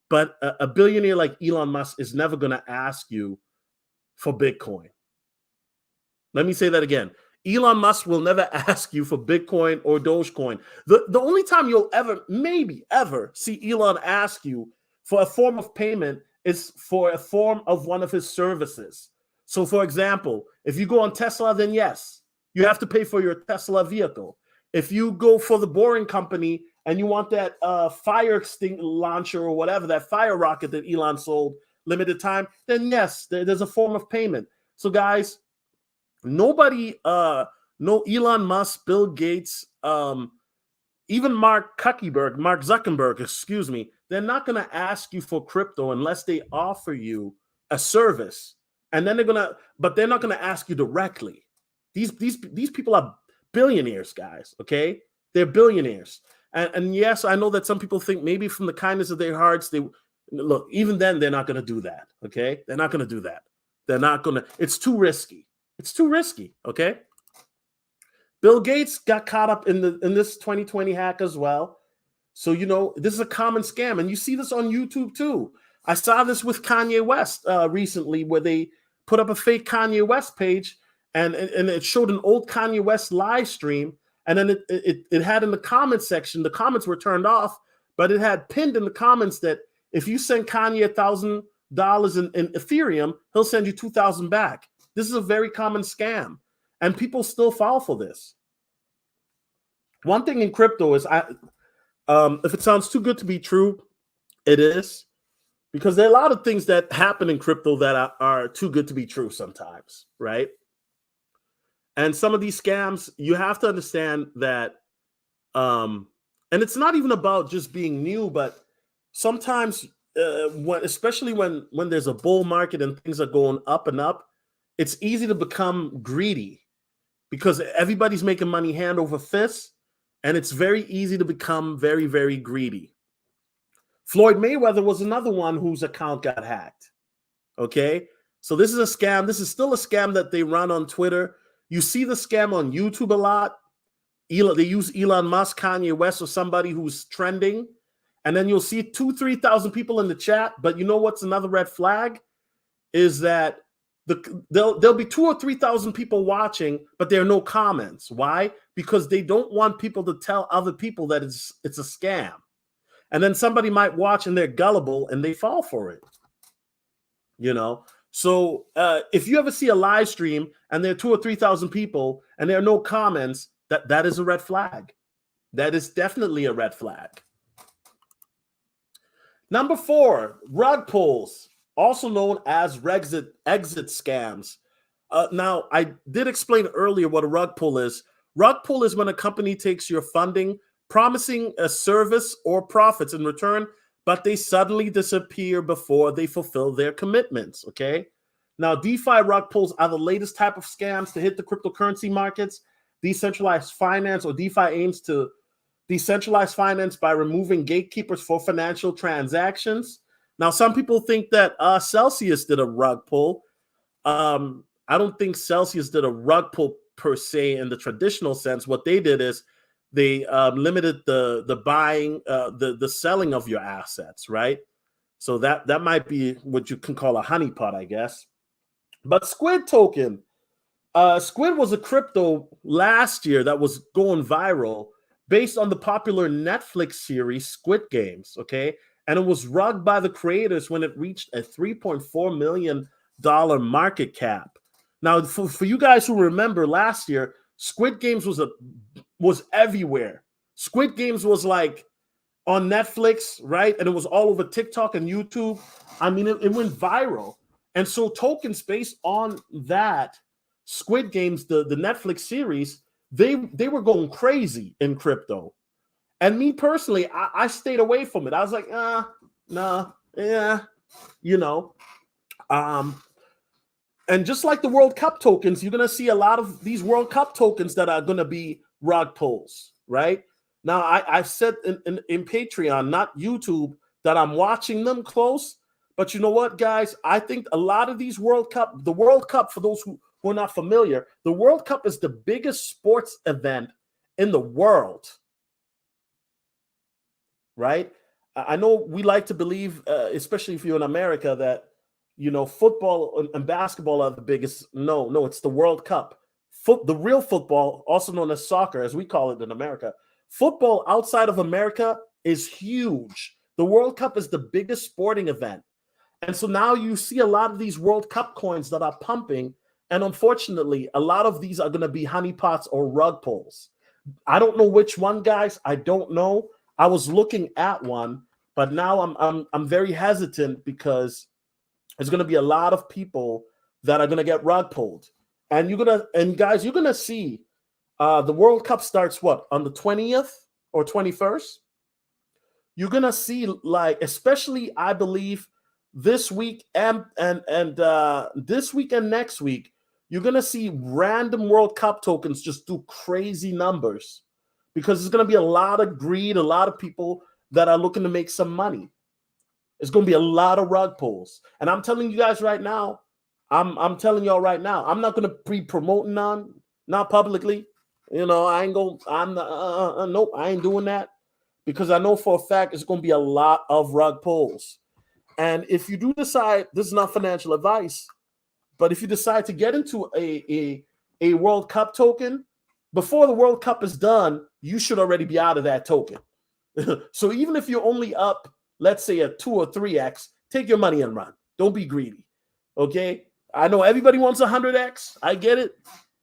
but a billionaire like Elon Musk is never going to ask you for Bitcoin. Let me say that again. Elon Musk will never ask you for Bitcoin or Dogecoin. The only time you'll ever, maybe ever, see Elon ask you for a form of payment is for a form of one of his services. So, for example, if you go on Tesla, then yes, you have to pay for your Tesla vehicle. If you go for the Boring Company and you want that fire extinguisher launcher or whatever, that fire rocket that Elon sold limited time, then yes, there's a form of payment. So, guys, nobody, no Elon Musk, Bill Gates, even Mark Zuckerberg, excuse me, they're not going to ask you for crypto unless they offer you a service. And then they're not going to ask you directly. These people are billionaires, guys, okay? They're billionaires. And yes, I know that some people think maybe from the kindness of their hearts, look, even then, they're not going to do that, okay? They're not going to do that. They're not going to, it's too risky. It's too risky, okay? Bill Gates got caught up in this 2020 hack as well. So, this is a common scam. And you see this on YouTube too. I saw this with Kanye West recently, where they put up a fake Kanye West page and it showed an old Kanye West live stream. And then it had in the comments section, the comments were turned off, but it had pinned in the comments that if you send Kanye $1,000 in Ethereum, he'll send you 2,000 back. This is a very common scam, and people still fall for this. One thing in crypto is, if it sounds too good to be true, it is, because there are a lot of things that happen in crypto that are too good to be true sometimes, right? And some of these scams, you have to understand that, and it's not even about just being new, but sometimes, especially when there's a bull market and things are going up and up, it's easy to become greedy because everybody's making money hand over fist, and it's very easy to become very, very greedy. Floyd Mayweather was another one whose account got hacked. Okay, so this is a scam. This is still a scam that they run on Twitter. You see the scam on YouTube a lot. They use Elon Musk, Kanye West, or somebody who's trending, and then you'll see 2,000-3,000 people in the chat. But you know what's another red flag is that there'll be 2,000 or 3,000 people watching, but there are no comments. Why? Because they don't want people to tell other people that it's a scam. And then somebody might watch and they're gullible and they fall for it. So if you ever see a live stream and there are 2,000 or 3,000 people and there are no comments, that is a red flag. That is definitely a red flag. Number 4, rug pulls, also known as exit scams. Now, I did explain earlier what a rug pull is. Rug pull is when a company takes your funding, promising a service or profits in return, but they suddenly disappear before they fulfill their commitments, okay? Now, DeFi rug pulls are the latest type of scams to hit the cryptocurrency markets. Decentralized finance, or DeFi, aims to decentralize finance by removing gatekeepers for financial transactions. Now, some people think that Celsius did a rug pull. I don't think Celsius did a rug pull per se in the traditional sense. What they did is they limited the buying, the selling of your assets, right? So that might be what you can call a honeypot, I guess. But Squid token, Squid was a crypto last year that was going viral based on the popular Netflix series Squid Games, okay? And it was rugged by the creators when it reached a $3.4 million market cap. Now, for you guys who remember last year, Squid Games was everywhere. Squid Games was like on Netflix, right? And it was all over TikTok and YouTube. I mean, it went viral. And so tokens based on that Squid Games, the Netflix series, they were going crazy in crypto. And me personally, I stayed away from it. I was like, nah, yeah, you know. And just like the World Cup tokens, you're going to see a lot of these World Cup tokens that are going to be rug pulls, right? Now, I've said in Patreon, not YouTube, that I'm watching them close. But you know what, guys? I think a lot of these the World Cup, for those who are not familiar, the World Cup is the biggest sports event in the world, right? I know we like to believe, especially if you're in America, that football and basketball are the biggest. No, it's the World Cup. The real football, also known as soccer, as we call it in America, football outside of America is huge. The World Cup is the biggest sporting event. And so now you see a lot of these World Cup coins that are pumping. And unfortunately, a lot of these are going to be honeypots or rug pulls. I don't know which one, guys. I don't know. I was looking at one, but now I'm very hesitant because there's going to be a lot of people that are going to get rug pulled. And guys, you're going to see the World Cup starts on the 20th or 21st. You're going to see, like, especially I believe this week and this week and next week, you're going to see random World Cup tokens just do crazy numbers because there's going to be a lot of greed, a lot of people that are looking to make some money. It's going to be a lot of rug pulls. And I'm telling you guys right now, I'm telling y'all right now, I'm not going to be promoting not publicly. I ain't going, nope, I ain't doing that because I know for a fact it's going to be a lot of rug pulls. And if you do decide, this is not financial advice, but if you decide to get into a World Cup token, before the World Cup is done, you should already be out of that token. So even if you're only up, let's say a 2 or 3x, take your money and run. Don't be greedy. Okay? I know everybody wants 100x. I get it.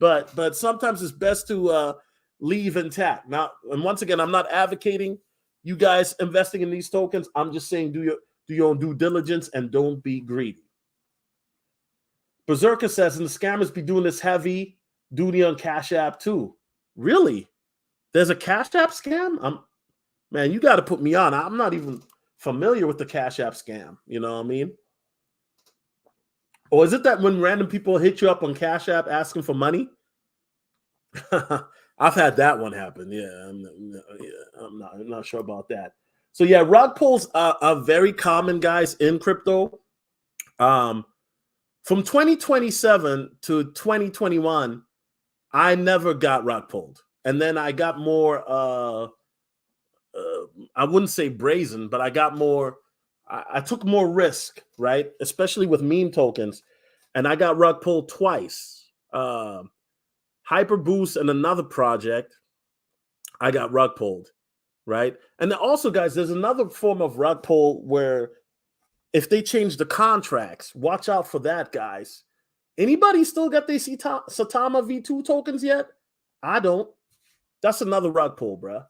But sometimes it's best to leave intact. Now, and once again, I'm not advocating you guys investing in these tokens. I'm just saying do your own due diligence and don't be greedy. Berserker says, and the scammers be doing this heavy duty on Cash App too. Really? There's a Cash App scam? Man, you got to put me on. I'm not even familiar with the Cash App scam. You know what I mean? Or is it that when random people hit you up on Cash App asking for money? I've had that one happen. Yeah, I'm not sure about that. So yeah, rug pulls are very common, guys, in crypto. From 2027 to 2021, I never got rug pulled. And then I got more, I wouldn't say brazen, but I got more, I took more risk, right? Especially with meme tokens. And I got rug pulled twice. Hyperboost and another project, I got rug pulled, right? And then also, guys, there's another form of rug pull where if they change the contracts, watch out for that, guys. Anybody still got their Satama V2 tokens yet? I don't. That's another rug pull, bro.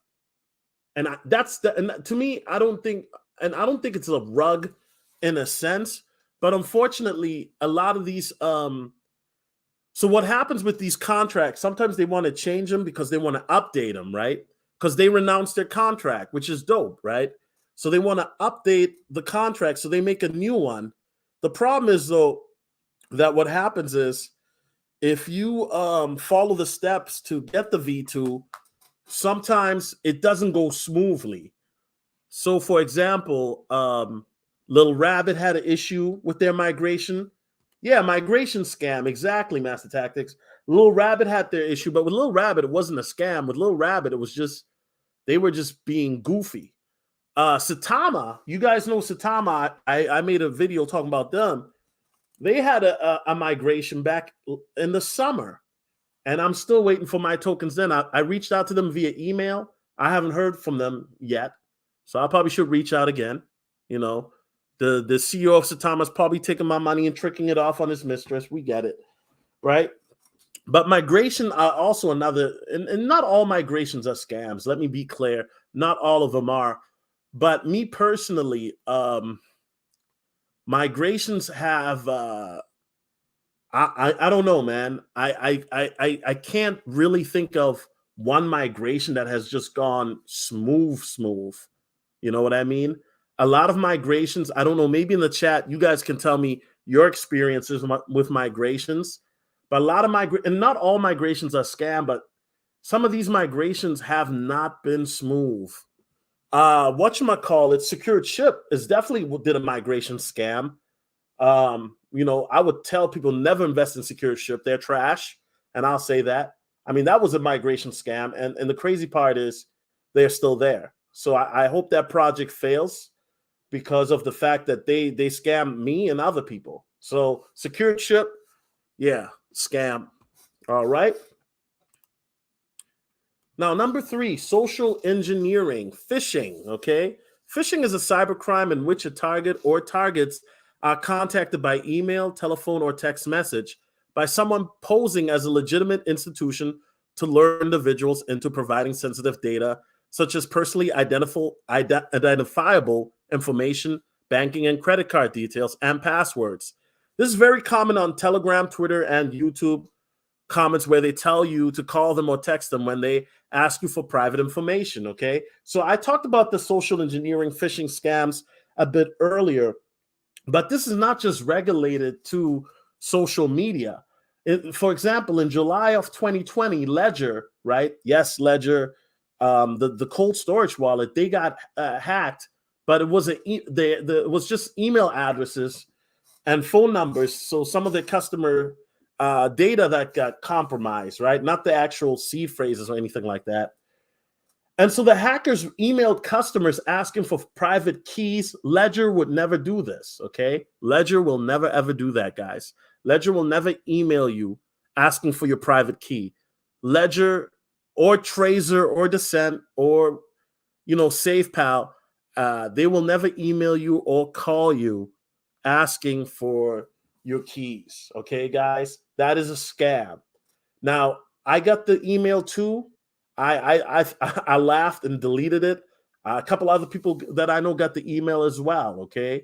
And to me, I don't think it's a rug in a sense, but unfortunately, a lot of these so what happens with these contracts, sometimes they want to change them because they want to update them, right? Because they renounced their contract, which is dope, right? So they want to update the contract, so they make a new one. The problem is, though, that what happens is if you follow the steps to get the V2, sometimes it doesn't go smoothly. So, for example, Little Rabbit had an issue with their migration. Yeah, migration scam. Exactly, Master Tactics. Little Rabbit had their issue, but with Little Rabbit, it wasn't a scam. With Little Rabbit, it was just, they were just being goofy. Satama, you guys know Satama. I made a video talking about them. They had a migration back in the summer, and I'm still waiting for my tokens then. I reached out to them via email. I haven't heard from them yet, so I probably should reach out again. You know, the CEO of Satama's probably taking my money and tricking it off on his mistress. We get it, right? But migration are also another, and not all migrations are scams. Let me be clear. Not all of them are. But me personally, migrations have I don't know, man. I can't really think of one migration that has just gone smooth. You know what I mean? A lot of migrations, I don't know, maybe in the chat, you guys can tell me your experiences with migrations. But a lot of and not all migrations are scam, but some of these migrations have not been smooth. Whatchamacallit, Secured Ship is definitely did a migration scam. You know, I would tell people never invest in Secured Ship. They're trash. And I'll say that. I mean, that was a migration scam. And the crazy part is they're still there. So I hope that project fails because of the fact that they scam me and other people. So Secured Ship, yeah, scam. All right. Now, number 3, social engineering, phishing, okay? Phishing is a cybercrime in which a target or targets are contacted by email, telephone, or text message by someone posing as a legitimate institution to lure individuals into providing sensitive data, such as personally identifiable information, banking and credit card details, and passwords. This is very common on Telegram, Twitter, and YouTube comments where they tell you to call them or text them when they ask you for private information, okay? So I talked about the social engineering phishing scams a bit earlier, but this is not just regulated to social media. For example, in July of 2020, Ledger, right? Yes, Ledger, the cold storage wallet, they got hacked, but it was it was just email addresses and phone numbers. So some of the customer data that got compromised, right? Not the actual seed phrases or anything like that. And so the hackers emailed customers asking for private keys. Ledger would never do this, okay? Ledger will never, ever do that, guys. Ledger will never email you asking for your private key. Ledger or Tracer or Descent or, you know, SafePal, they will never email you or call you asking for your keys, okay, guys? That is a scam. Now, I got the email too. I laughed and deleted it. A couple other people that I know got the email as well, okay?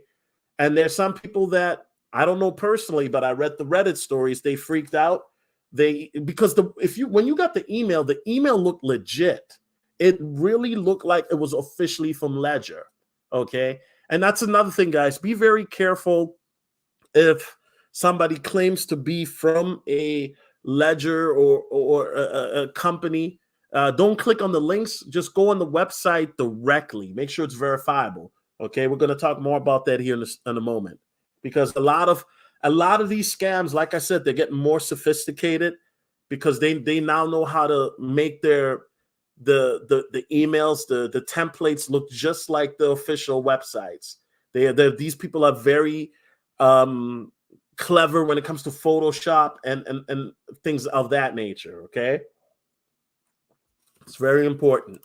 And there's some people that I don't know personally, but I read the Reddit stories. They freaked out. Because when you got the email looked legit. It really looked like it was officially from Ledger, okay? And that's another thing, guys. Be very careful if somebody claims to be from a Ledger or a company. Don't click on the links. Just go on the website directly. Make sure it's verifiable. Okay, we're going to talk more about that here in a moment, because a lot of these scams, like I said, they're getting more sophisticated because they now know how to make the emails, the templates look just like the official websites. These people are very clever when it comes to Photoshop and things of that nature. Okay, it's very important.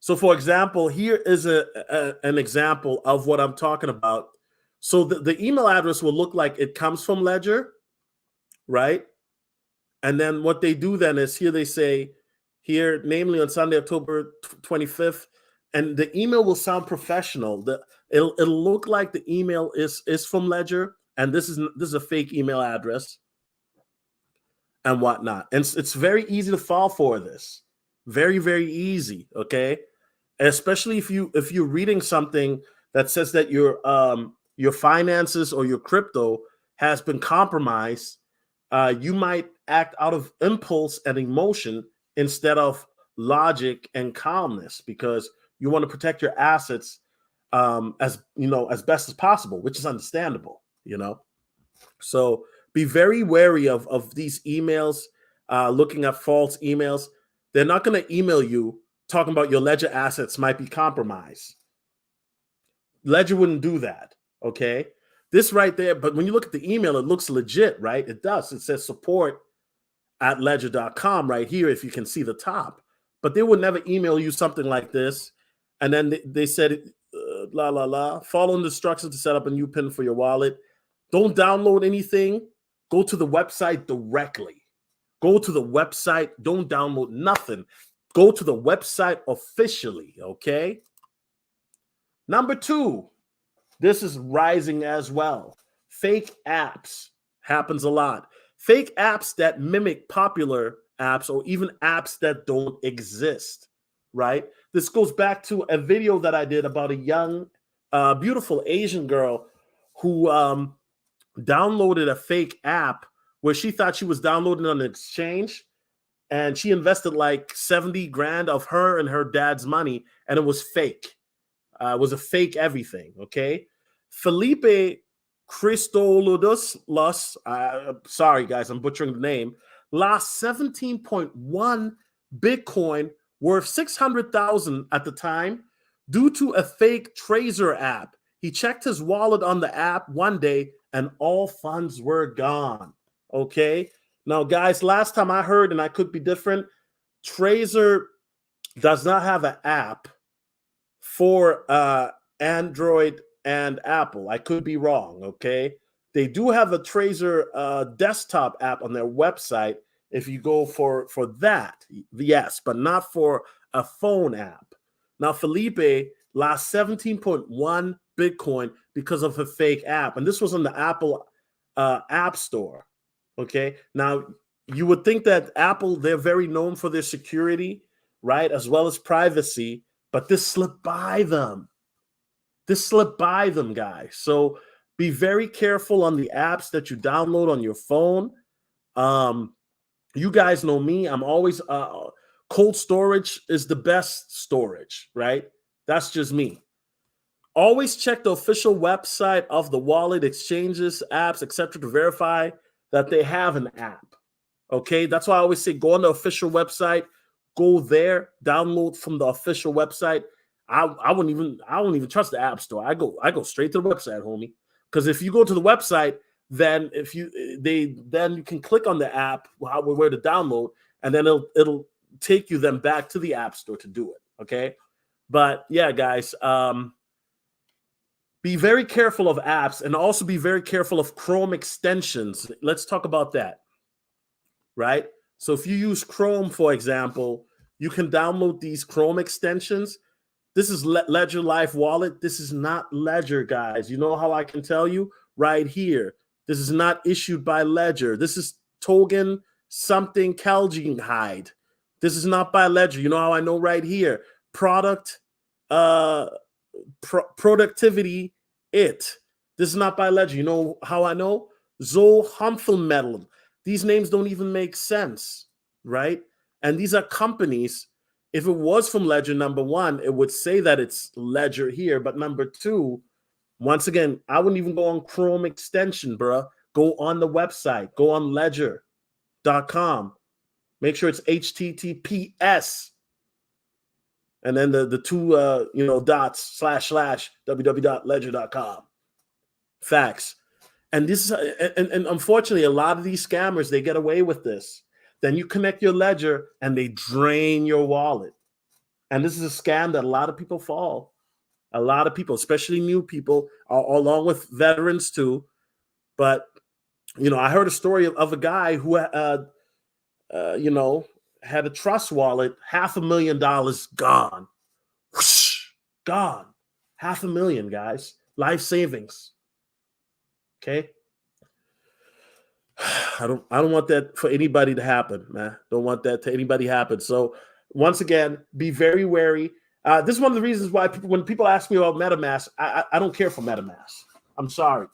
So, for example, here is an example of what I'm talking about. So the email address will look like it comes from Ledger, right? And then what they do then is here they say, here, namely on Sunday, October 25th, and the email will sound professional. It'll look like the email is from Ledger, and this is a fake email address and whatnot. And it's very easy to fall for this. Very, very easy, okay? Especially if you're reading something that says that your finances or your crypto has been compromised, you might act out of impulse and emotion instead of logic and calmness, because you want to protect your assets as best as possible, which is understandable, So be very wary of these emails, looking at false emails. They're not going to email you talking about your Ledger assets might be compromised. Ledger wouldn't do that, okay? This right there, but when you look at the email, it looks legit, right? It does. It says support@ledger.com right here, if you can see the top. But they would never email you something like this. And then they said, follow the instructions to set up a new PIN for your wallet. Don't download anything. Go to the website directly. Go to the website. Don't download nothing. Go to the website officially, okay? Number 2, this is rising as well. Fake apps happens a lot. Fake apps that mimic popular apps or even apps that don't exist, right? This goes back to a video that I did about a young, beautiful Asian girl who downloaded a fake app where she thought she was downloading on an exchange, and she invested like 70 grand of her and her dad's money, and it was fake. It was a fake everything, okay? Felipe Christoludus, sorry guys, I'm butchering the name, lost 17.1 Bitcoin worth 600,000 at the time due to a fake Tracer app. He checked his wallet on the app one day and all funds were gone, okay? Now, guys, last time I heard, and I could be different, Tracer does not have an app for Android and Apple. I could be wrong, okay? They do have a Tracer desktop app on their website if you go for that, yes, but not for a phone app. Now, Felipe lost 17.1 Bitcoin because of a fake app, and this was on the Apple App Store, okay? Now, you would think that Apple, they're very known for their security, right, as well as privacy, but this slipped by them. This slipped by them, guys. So be very careful on the apps that you download on your phone. You guys know me. I'm always cold storage is the best storage, right? That's just me. Always check the official website of the wallet, exchanges, apps, etc., to verify that they have an app. Okay, that's why I always say go on the official website, go there, download from the official website. I wouldn't even trust the app store. I go straight to the website, homie. Because if you go to the website, then then you can click on the app where to download, and then it'll take you then back to the app store to do it. Okay, but yeah, guys, be very careful of apps, and also be very careful of Chrome extensions. Let's talk about that, right? So if you use Chrome, for example, you can download these Chrome extensions. This is Ledger Live Wallet. This is not Ledger, guys. You know how I can tell you? Right here. This is not issued by Ledger. This is Token something Hide. This is not by Ledger. You know how I know? Right here. Product, productivity, This is not by Ledger. You know how I know? Zohamfelmetal. These names don't even make sense, right? And these are companies. If it was from Ledger, number one, it would say that it's Ledger here. But number two, once again, I wouldn't even go on Chrome extension, bruh. Go on the website. Go on ledger.com. Make sure it's HTTPS. And then the two dots / www.ledger.com. Facts. And this is and unfortunately, a lot of these scammers, they get away with this. Then you connect your Ledger and they drain your wallet. And this is a scam that a lot of people fall. A lot of people, especially new people, along with veterans too. But, I heard a story of a guy who, had a trust wallet, $500,000 gone. Whoosh, gone. $500,000, guys. Life savings. Okay. I don't want that for anybody to happen, man. Don't want that to anybody happen. So once again, be very wary. This is one of the reasons why when people ask me about MetaMask, I don't care for MetaMask. I'm sorry.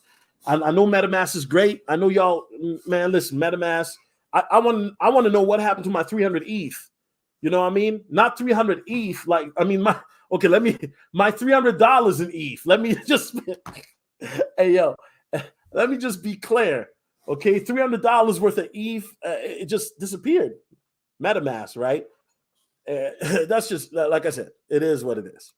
I know MetaMask is great. I know y'all, man, listen, MetaMask. I want to know what happened to my 300 ETH. You know what I mean? Not 300 ETH. My $300 in ETH. Let me just, let me just be clear. Okay, $300 worth of ETH, it just disappeared. MetaMask, right? That's just, like I said, it is what it is.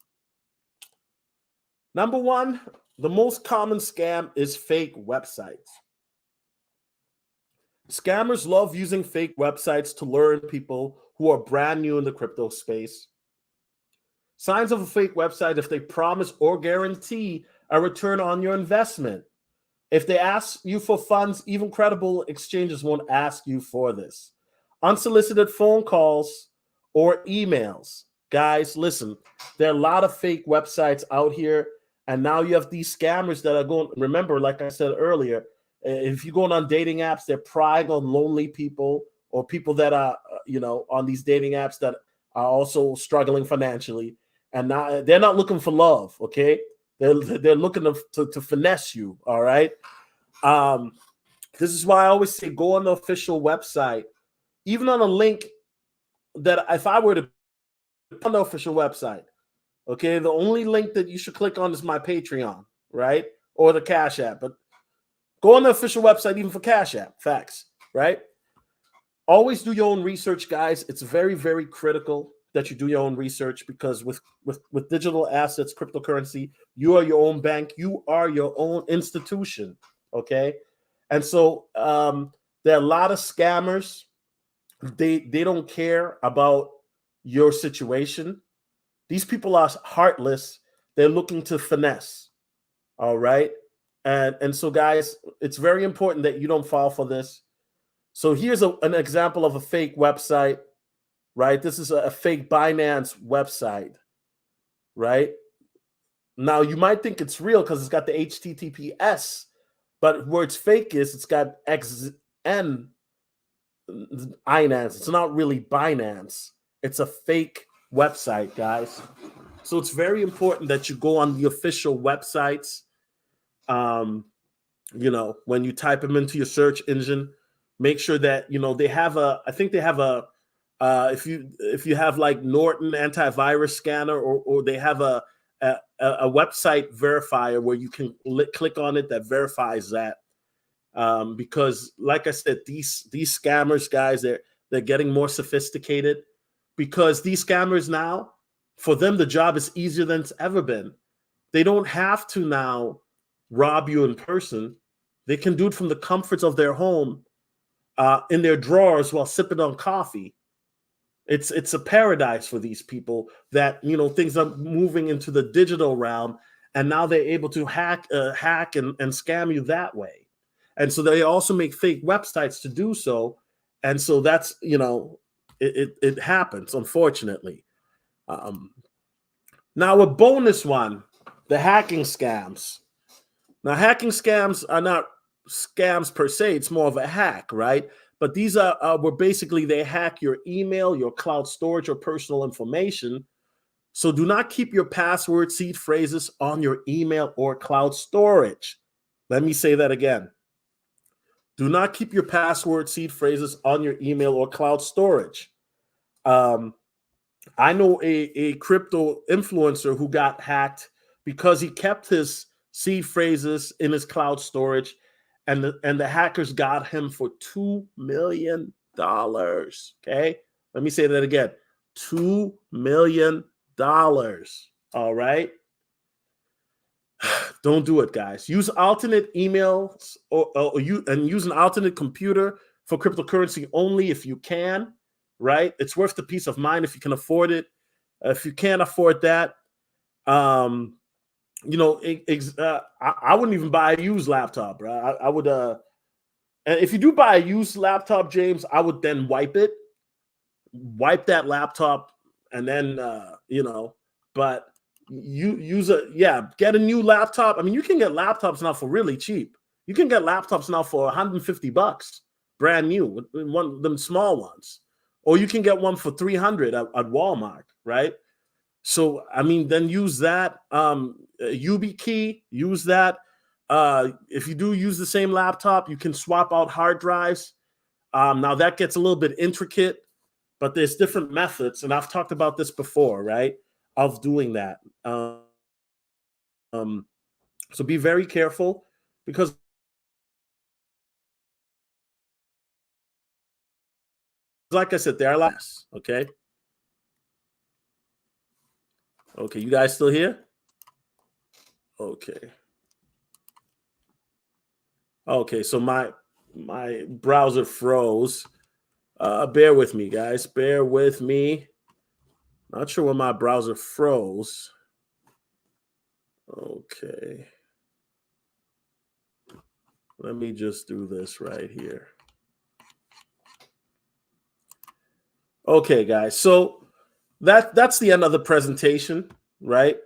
Number one, the most common scam is fake websites. Scammers love using fake websites to lure in people who are brand new in the crypto space. Signs of a fake website: if they promise or guarantee a return on your investment. If they ask you for funds, even credible exchanges won't ask you for this. Unsolicited phone calls or emails. Guys, listen, there are a lot of fake websites out here, and now you have these scammers that are going. Remember, like I said earlier, if you're going on dating apps, they're prying on lonely people or people that are, on these dating apps that are also struggling financially, and they're not looking for love. Okay, they're looking to finesse you. All right. This is why I always say go on the official website, even on a link that if I were to put on the official website. Okay, the only link that you should click on is my Patreon, right, or the Cash App. But go on the official website, even for Cash App. Facts, right? Always do your own research, guys. It's very, very critical that you do your own research, because with digital assets, cryptocurrency, you are your own bank. You are your own institution. Okay, and so there are a lot of scammers. They don't care about your situation. These people are heartless. They're looking to finesse. All right. And so, guys, it's very important that you don't fall for this. So here's an example of a fake website, right? This is a fake Binance website, right? Now, you might think it's real because it's got the HTTPS, but where it's fake is it's got XN Binance. It's not really Binance. It's a fake website, guys. So it's very important that you go on the official websites. When you type them into your search engine, make sure that they have I think they have if you have like Norton antivirus scanner, or they have a website verifier where you can click on it that verifies that. Because like I said, these scammers, guys, they're getting more sophisticated, because these scammers now, for them, the job is easier than it's ever been. They don't have to now rob you in person. They can do it from the comforts of their home, in their drawers while sipping on coffee. It's a paradise for these people that, things are moving into the digital realm, and now they're able to hack and scam you that way. And so they also make fake websites to do so. And so that's, it happens, unfortunately. Now a bonus one, the hacking scams. Now, hacking scams are not scams per se. It's more of a hack, right? But these are where basically they hack your email, your cloud storage, or personal information. So do not keep your password, seed phrases on your email or cloud storage. Let me say that again. Do not keep your password, seed phrases on your email or cloud storage. I know a crypto influencer who got hacked because he kept his seed phrases in his cloud storage, and the hackers got him for $2 million. Okay, let me say that again: $2 million. All right. Don't do it, guys. Use alternate emails or use an alternate computer for cryptocurrency only if you can. Right? It's worth the peace of mind if you can afford it. If you can't afford that, I wouldn't even buy a used laptop, bro. I would. And if you do buy a used laptop, James, I would then wipe that laptop, and then but get a new laptop. I mean, you can get laptops now for really cheap. You can get laptops now for $150, brand new, one of them small ones, or you can get one for $300 at Walmart, right? So I mean, then use that. YubiKey, use that. If you do use the same laptop, you can swap out hard drives. Now that gets a little bit intricate, but there's different methods, and I've talked about this before, right? Of doing that. So be very careful, because like I said, there are less. Okay. Okay, you guys still here? Okay. Okay, so my browser froze. Bear with me, guys. Bear with me. Not sure when my browser froze. Okay. Let me just do this right here. Okay, guys. So that's the end of the presentation, right?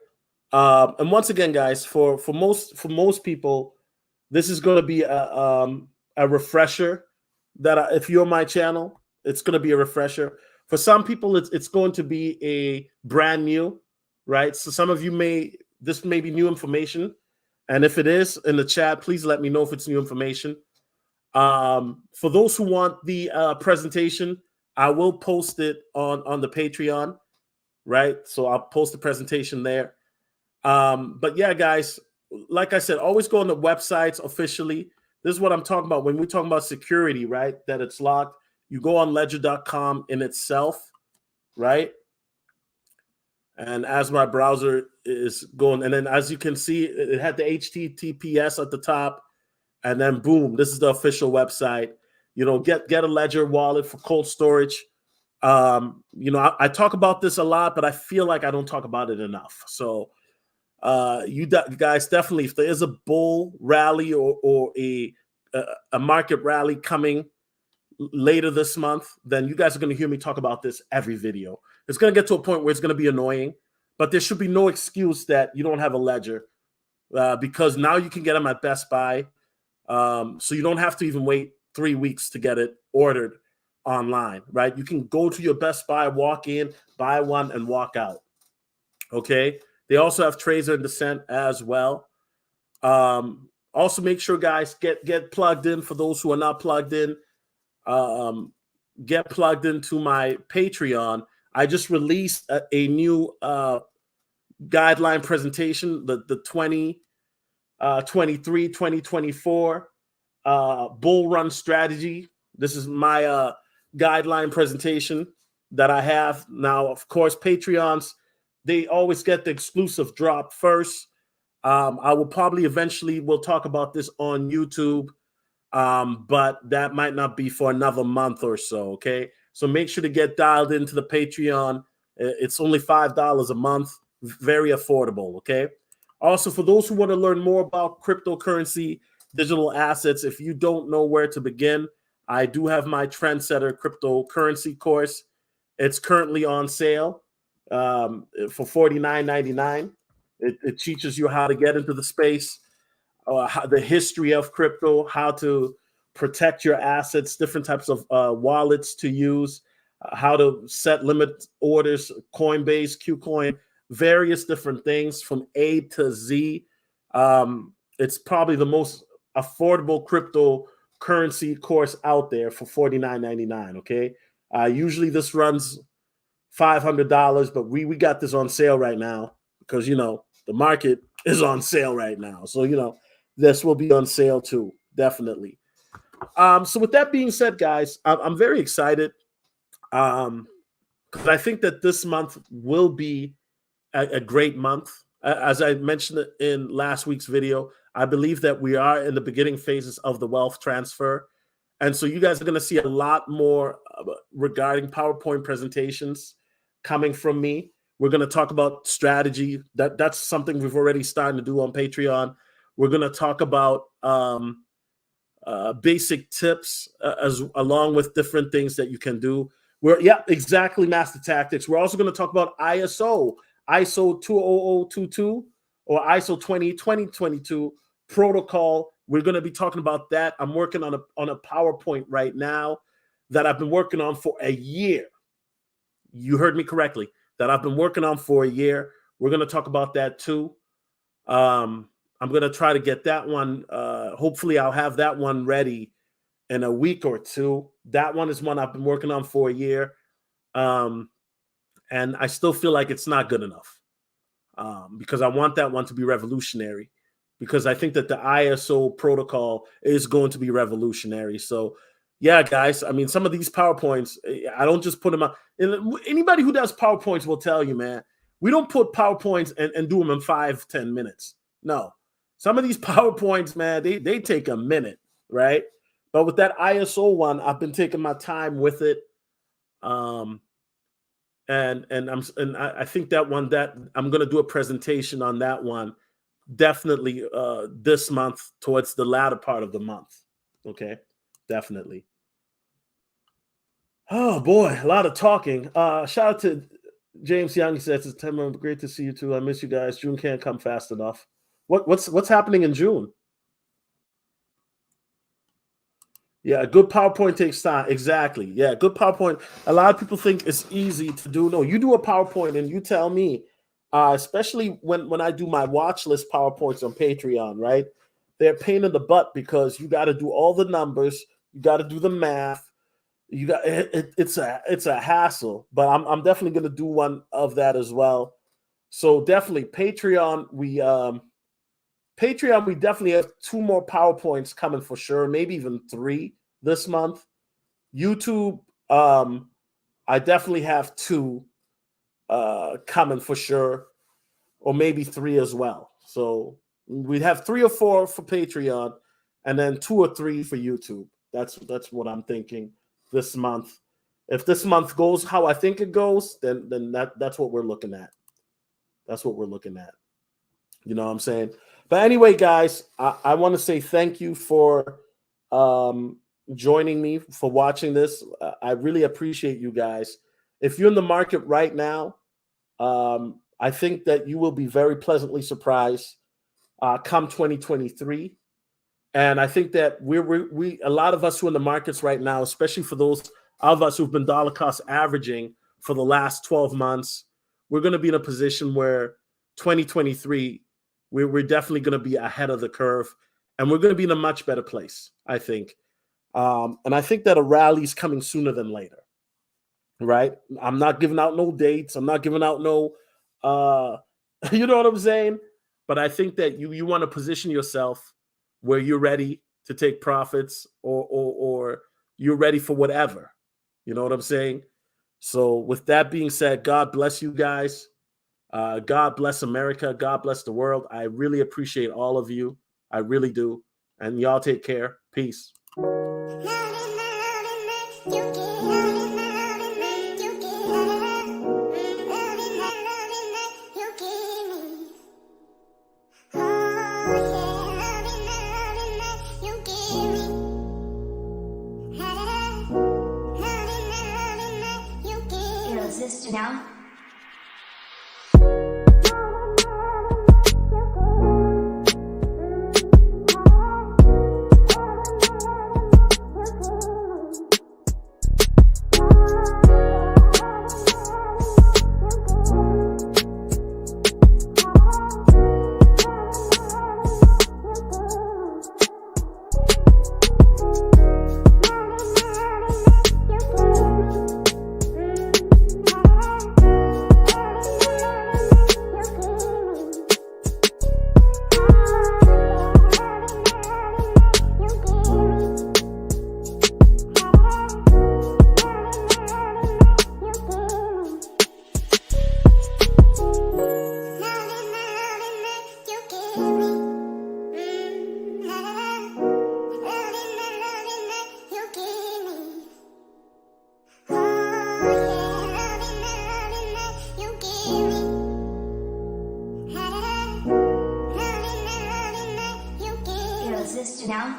And once again, guys, for most people, this is going to be a refresher that if you're on my channel, it's going to be a refresher. For some people, it's going to be a brand new, right? So some of you this may be new information. And if it is, in the chat, please let me know if it's new information. For those who want the presentation, I will post it on the Patreon, right? So I'll post the presentation there. But yeah, guys, like I said, always go on the websites officially. This is what I'm talking about when we're talking about security, right? That it's locked. You go on ledger.com in itself, right? And as my browser is going, and then as you can see, it had the HTTPS at the top, and then boom, this is the official website. You know, get a Ledger wallet for cold storage. You know, I talk about this a lot, but I feel like I don't talk about it enough. So you guys definitely, if there is a bull rally or a market rally coming later this month, then you guys are going to hear me talk about this every video. It's going to get to a point where it's going to be annoying, but there should be no excuse that you don't have a Ledger because now you can get them at Best Buy. So you don't have to even wait 3 weeks to get it ordered online, right? You can go to your Best Buy, walk in, buy one, and walk out. Okay. They also have Tracer and Descent as well. Also, make sure, guys, get plugged in. For those who are not plugged in, get plugged into my Patreon. I just released a new guideline presentation, the 2023-2024 bull run strategy. This is my guideline presentation that I have now. Of course, Patreons, they always get the exclusive drop first. I will probably eventually, we'll talk about this on YouTube, but that might not be for another month or so, okay? So make sure to get dialed into the Patreon. It's only $5 a month, very affordable, okay? Also, for those who want to learn more about cryptocurrency, digital assets, if you don't know where to begin, I do have my Trendsetter cryptocurrency course. It's currently on sale for $49.99. It teaches you how to get into the space, the history of crypto, how to protect your assets, different types of wallets to use, how to set limit orders, Coinbase, Qcoin, various different things from A to Z. It's probably the most affordable cryptocurrency course out there for $49.99. Okay. Usually this runs $500, but we got this on sale right now because, you know, the market is on sale right now. So, you know, this will be on sale too, definitely. So with that being said, guys, I'm very excited because I think that this month will be a great month. As I mentioned in last week's video, I believe that we are in the beginning phases of the wealth transfer. And so you guys are going to see a lot more regarding PowerPoint presentations coming from me. We're going to talk about strategy. That's something we've already started to do on Patreon. We're going to talk about basic tips along with different things that you can do. Exactly, Master Tactics. We're also going to talk about ISO 20022 or ISO 2022 protocol. We're going to be talking about that. I'm working on a PowerPoint right now that I've been working on for a year. You heard me correctly, that I've been working on for a year. We're going to talk about that too. I'm going to try to get that one. Hopefully I'll have that one ready in a week or two. That one is one I've been working on for a year. And I still feel like it's not good enough because I want that one to be revolutionary, because I think that the ISO protocol is going to be revolutionary. So yeah, guys, I mean, some of these PowerPoints, I don't just put them out. Anybody who does PowerPoints will tell you, man, we don't put PowerPoints and do them in 5-10 minutes. No, some of these PowerPoints, man, they take a minute, right? But with that ISO one, I've been taking my time with it. And I think that one, that I'm going to do a presentation on that one definitely this month, towards the latter part of the month. Okay, definitely. Oh boy, a lot of talking. Shout out to James Young. He says, "September, great to see you too. I miss you guys. June can't come fast enough." What's happening in June? Yeah, a good PowerPoint takes time. Exactly. Yeah, good PowerPoint. A lot of people think it's easy to do. No, you do a PowerPoint and you tell me, especially when I do my watch list PowerPoints on Patreon, right? They're a pain in the butt because you got to do all the numbers, you got to do the math, you got it's a hassle. But I'm definitely gonna do one of that as well. So definitely Patreon, we definitely have 2 more PowerPoints coming for sure, maybe even 3 this month. YouTube, I definitely have 2 coming for sure, or maybe 3 as well. So we'd have 3 or 4 for Patreon, and then 2 or 3 for YouTube. That's what I'm thinking this month. If this month goes how I think it goes, then that's what we're looking at. That's what we're looking at. You know what I'm saying? But anyway, guys, I want to say thank you for joining me, for watching this. I really appreciate you guys. If you're in the market right now, I think that you will be very pleasantly surprised come 2023. And I think that we a lot of us who are in the markets right now, especially for those of us who've been dollar cost averaging for the last 12 months, we're going to be in a position where 2023, we're definitely going to be ahead of the curve, and we're going to be in a much better place, I think. And I think that a rally is coming sooner than later, right? I'm not giving out no dates. I'm not giving out no, you know what I'm saying? But I think that you want to position yourself where you're ready to take profits, or you're ready for whatever. You know what I'm saying? So with that being said, God bless you guys. God bless America. God bless the world. I really appreciate all of you. I really do. And y'all take care. Peace. Resist now. Resist now.